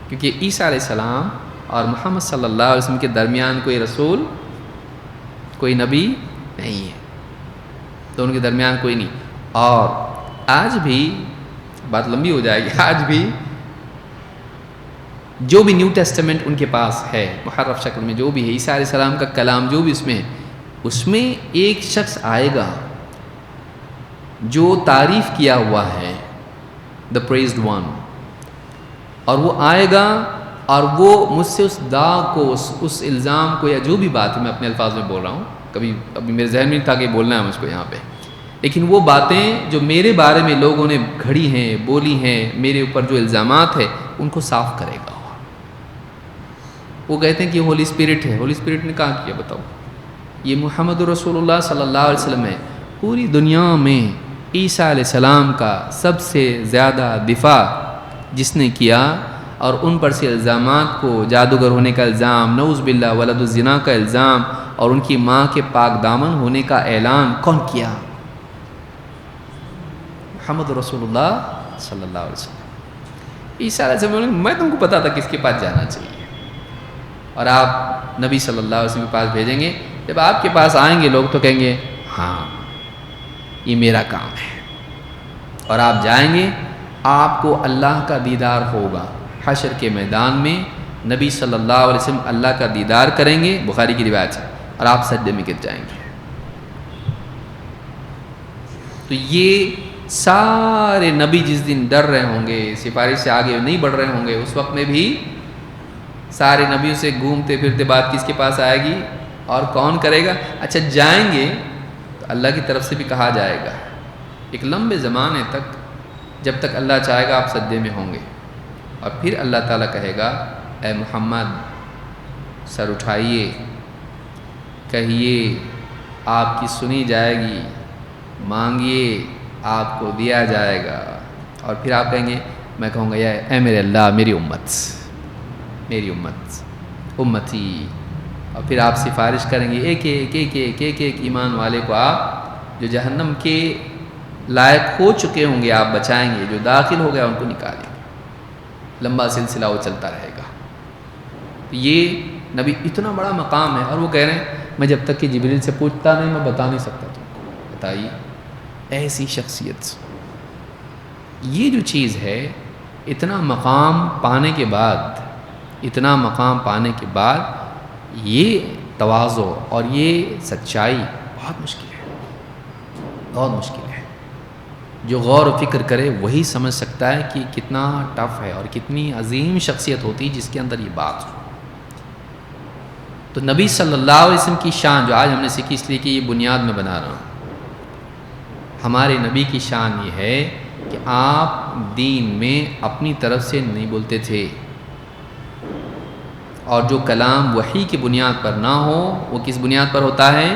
کیونکہ عیسیٰ علیہ السلام اور محمد صلی اللہ علیہ وسلم کے درمیان کوئی رسول, کوئی نبی نہیں ہے, دونوں کے درمیان کوئی نہیں. اور آج بھی بات لمبی ہو جائے گی, آج بھی جو بھی نیو ٹیسٹمنٹ ان کے پاس ہے محرف شکل میں جو بھی ہے, عیسیٰ علیہ السلام کا کلام جو بھی اس میں ہے, اس میں ایک شخص آئے گا جو تعریف کیا ہوا ہے, دا پریزڈ ون, اور وہ آئے گا اور وہ مجھ سے اس داغ کو, اس الزام کو, یا جو بھی بات ہے, میں اپنے الفاظ میں بول رہا ہوں, ابھی میرے ذہن میں نہیں تھا کہ بولنا ہے مجھ کو یہاں پہ, لیکن وہ باتیں جو میرے بارے میں لوگوں نے گھڑی ہیں, بولی ہیں, میرے اوپر جو الزامات ہیں, ان کو صاف کرے گا. وہ کہتے ہیں کہ ہولی اسپرٹ ہے. ہولی اسپرٹ نے کہا کیا بتاؤ؟ یہ محمد رسول اللہ صلی اللہ علیہ وسلم ہے. پوری دنیا میں عیسیٰ علیہ السلام کا سب سے زیادہ دفاع جس نے کیا, اور ان پر سے الزامات کو, جادوگر ہونے کا الزام, نعوذ باللہ ولد الزنا کا الزام, اور ان کی ماں کے پاک دامن ہونے کا اعلان کون کیا؟ محمد رسول اللہ صلی اللہ علیہ وسلم. عیسیٰ علیہ السلام, میں تم کو پتا تھا کس کے پاس جانا چاہیے, اور آپ نبی صلی اللہ علیہ وسلم کے پاس بھیجیں گے. جب آپ کے پاس آئیں گے لوگ تو کہیں گے ہاں یہ میرا کام ہے, اور آپ جائیں گے, آپ کو اللہ کا دیدار ہوگا. حشر کے میدان میں نبی صلی اللہ علیہ وسلم اللہ کا دیدار کریں گے, بخاری کی روایت ہے, اور آپ سجدے میں گر جائیں گے. تو یہ سارے نبی جس دن ڈر رہے ہوں گے, سفارش سے آگے نہیں بڑھ رہے ہوں گے, اس وقت میں بھی سارے نبیوں سے گھومتے پھرتے بات کس کے پاس آئے گی اور کون کرے گا؟ اچھا جائیں گے تو اللہ کی طرف سے بھی کہا جائے گا ایک لمبے زمانے تک, جب تک اللہ چاہے گا آپ سجدے میں ہوں گے, اور پھر اللہ تعالیٰ کہے گا اے محمد سر اٹھائیے, کہیے آپ کی سنی جائے گی, مانگیے آپ کو دیا جائے گا. اور پھر آپ کہیں گے, میں کہوں گا اے میرے اللہ میری امت امتی, اور پھر آپ سفارش کریں گے ایک ایک ایمان والے کو آپ جو جہنم کے لائق ہو چکے ہوں گے آپ بچائیں گے, جو داخل ہو گیا ان کو نکالیں گے. لمبا سلسلہ وہ چلتا رہے گا. یہ نبی اتنا بڑا مقام ہے, اور وہ کہہ رہے ہیں میں جب تک کہ جبریل سے پوچھتا نہیں میں بتا نہیں سکتا تم کو. بتائیے ایسی شخصیت, یہ جو چیز ہے, اتنا مقام پانے کے بعد یہ تواضع اور یہ سچائی بہت مشکل ہے, جو غور و فکر کرے وہی سمجھ سکتا ہے کہ کتنا ٹف ہے اور کتنی عظیم شخصیت ہوتی جس کے اندر یہ بات ہو۔ تو نبی صلی اللہ علیہ وسلم کی شان جو آج ہم نے سیکھی، اس لیے کہ یہ بنیاد میں بنا رہا ہوں، ہمارے نبی کی شان یہ ہے کہ آپ دین میں اپنی طرف سے نہیں بولتے تھے، اور جو کلام وحی کی بنیاد پر نہ ہو وہ کس بنیاد پر ہوتا ہے؟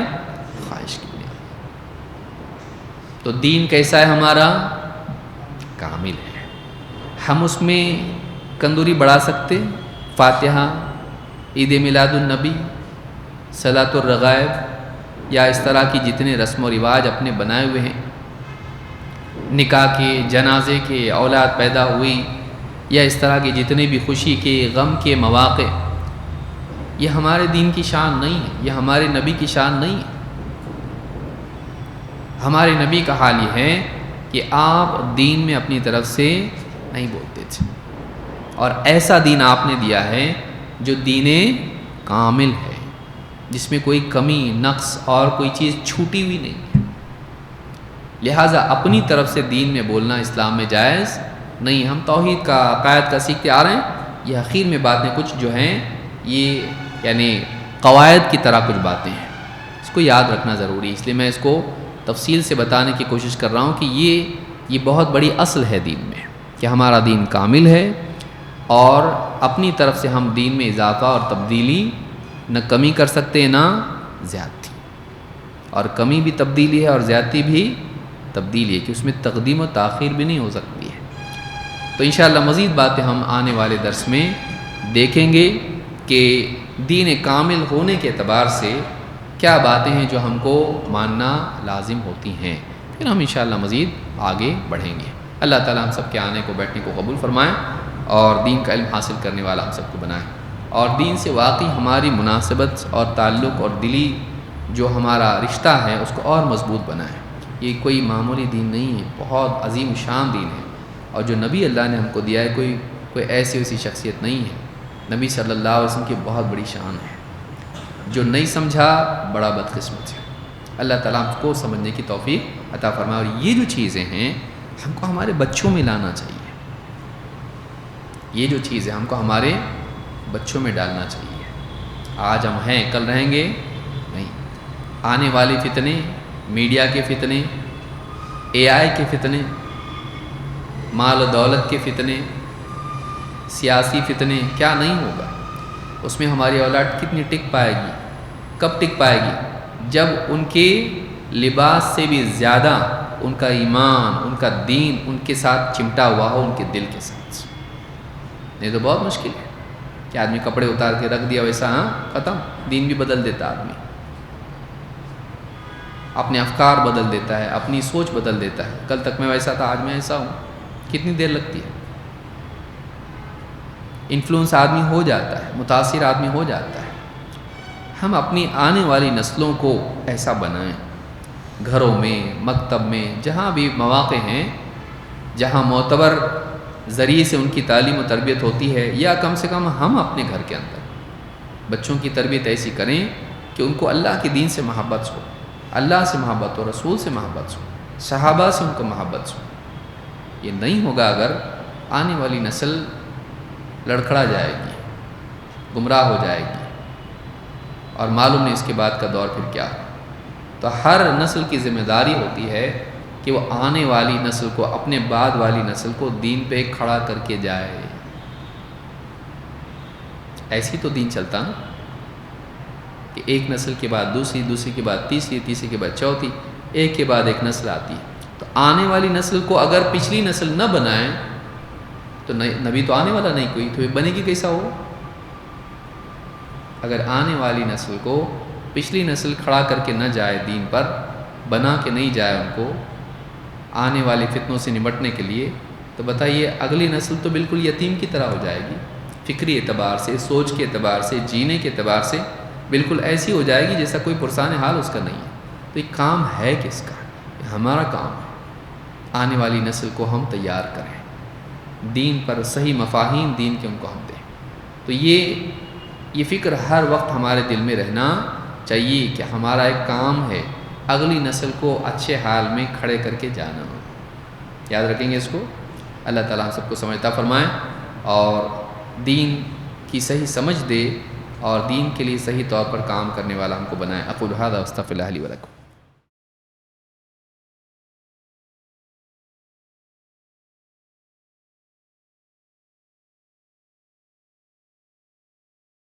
خواہش کی بنیاد۔ تو دین کیسا ہے ہمارا؟ کامل ہے۔ ہم اس میں کندوری بڑھا سکتے، فاتحہ، عید میلاد النبی، صلاۃ الرغائب، یا اس طرح کی جتنے رسم و رواج اپنے بنائے ہوئے ہیں، نکاح کے، جنازے کے، اولاد پیدا ہوئی، یا اس طرح کے جتنے بھی خوشی کے، غم کے مواقع، یہ ہمارے دین کی شان نہیں ہے، یہ ہمارے نبی کی شان نہیں ہے۔ ہمارے نبی کا حال یہ ہے کہ آپ دین میں اپنی طرف سے نہیں بولتے تھے، اور ایسا دین آپ نے دیا ہے جو دین کامل ہے، جس میں کوئی کمی، نقص اور کوئی چیز چھوٹی ہوئی نہیں ہے۔ لہٰذا اپنی طرف سے دین میں بولنا اسلام میں جائز نہیں۔ ہم توحید کا، عقائد کا سیکھتے آ رہے ہیں، یہ اخیر میں باتیں کچھ جو ہیں یہ یعنی قواعد کی طرح کچھ باتیں ہیں، اس کو یاد رکھنا ضروری ہے۔ اس لیے میں اس کو تفصیل سے بتانے کی کوشش کر رہا ہوں کہ یہ بہت بڑی اصل ہے دین میں، کہ ہمارا دین کامل ہے، اور اپنی طرف سے ہم دین میں اضافہ اور تبدیلی نہ کمی کر سکتے نہ زیادتی، اور کمی بھی تبدیلی ہے اور زیادتی بھی تبدیلی ہے، کہ اس میں تقدیم و تاخیر بھی نہیں ہو سکتی ہے۔ تو انشاءاللہ مزید باتیں ہم آنے والے درس میں دیکھیں گے کہ دین کامل ہونے کے اعتبار سے کیا باتیں ہیں جو ہم کو ماننا لازم ہوتی ہیں، پھر ہم انشاءاللہ مزید آگے بڑھیں گے۔ اللہ تعالیٰ ہم سب کے آنے کو، بیٹھنے کو قبول فرمائیں، اور دین کا علم حاصل کرنے والا ہم سب کو بنائیں، اور دین سے واقعی ہماری مناسبت اور تعلق اور دلی جو ہمارا رشتہ ہے اس کو اور مضبوط بنائیں۔ یہ کوئی معمولی دین نہیں ہے، بہت عظیم شان دین ہے، اور جو نبی اللہ نے ہم کو دیا ہے کوئی ایسی ویسی شخصیت نہیں ہے۔ نبی صلی اللہ علیہ وسلم کی بہت بڑی شان ہے، جو نہیں سمجھا بڑا بدقسمت ہے۔ اللہ تعالیٰ ہم کو سمجھنے کی توفیق عطا فرمائے، اور یہ جو چیزیں ہیں ہم کو ہمارے بچوں میں لانا چاہیے، یہ جو چیز ہے ہم کو ہمارے بچوں میں ڈالنا چاہیے۔ آج ہم ہیں، کل رہیں گے نہیں۔ آنے والے فتنے، میڈیا کے فتنے، AI کے فتنے، مال و دولت کے فتنے، سیاسی فتنے، کیا نہیں ہوگا؟ اس میں ہماری اولاد کتنی ٹک پائے گی؟ کب ٹک پائے گی؟ جب ان کے لباس سے بھی زیادہ ان کا ایمان، ان کا دین ان کے ساتھ چمٹا ہوا ہو، ان کے دل کے ساتھ۔ نہیں تو بہت مشکل ہے کہ آدمی کپڑے اتار کے رکھ دیا ویسا، ہاں ختم، دین بھی بدل دیتا آدمی، اپنے افکار بدل دیتا ہے، اپنی سوچ بدل دیتا ہے۔ کل تک میں ویسا تھا، آج میں ایسا ہوں، کتنی دیر لگتی ہے؟ انفلوئنس آدمی ہو جاتا ہے، متاثر آدمی ہو جاتا ہے۔ ہم اپنی آنے والی نسلوں کو ایسا بنائیں، گھروں میں، مکتب میں، جہاں بھی مواقع ہیں، جہاں معتبر ذریعے سے ان کی تعلیم و تربیت ہوتی ہے، یا کم سے کم ہم اپنے گھر کے اندر بچوں کی تربیت ایسی کریں کہ ان کو اللہ کے دین سے محبت ہو، اللہ سے محبت ہو، رسول سے محبت ہو، صحابہ سے ان کو محبت ہو۔ یہ نہیں ہوگا اگر آنے والی نسل لڑکھڑا جائے گی، گمراہ ہو جائے گی، اور معلوم نہیں اس کے بعد کا دور پھر کیا ہو۔ تو ہر نسل کی ذمہ داری ہوتی ہے کہ وہ آنے والی نسل کو، اپنے بعد والی نسل کو دین پہ کھڑا کر کے جائے۔ ایسی تو دین چلتا نا، کہ ایک نسل کے بعد دوسری، دوسری کے بعد تیسری، تیسری کے بعد چوتھی، ایک کے بعد ایک نسل آتی ہے۔ تو آنے والی نسل کو اگر پچھلی نسل نہ بنائیں تو نبی تو آنے والا نہیں کوئی، تو یہ بنے گی کیسا ہو؟ اگر آنے والی نسل کو پچھلی نسل کھڑا کر کے نہ جائے، دین پر بنا کے نہیں جائے ان کو آنے والے فتنوں سے نمٹنے کے لیے، تو بتائیے اگلی نسل تو بالکل یتیم کی طرح ہو جائے گی، فکری اعتبار سے، سوچ کے اعتبار سے، جینے کے اعتبار سے بالکل ایسی ہو جائے گی جیسا کوئی پرسان حال اس کا نہیں ہے۔ تو یہ کام ہے کس کا؟ یہ ہمارا کام ہے، آنے والی نسل کو ہم تیار کریں، دین پر صحیح مفاہیم دین کے ان کو ہم دیں۔ تو یہ فکر ہر وقت ہمارے دل میں رہنا چاہیے کہ ہمارا ایک کام ہے اگلی نسل کو اچھے حال میں کھڑے کر کے جانا ہو۔ یاد رکھیں گے اس کو. اللہ تعالیٰ ہم سب کو سمجھتا فرمائے اور دین کی صحیح سمجھ دے اور دین کے لیے صحیح طور پر کام کرنے والا ہم کو بنائے. اقول ھذا واستغفر اللہ لی ولکم.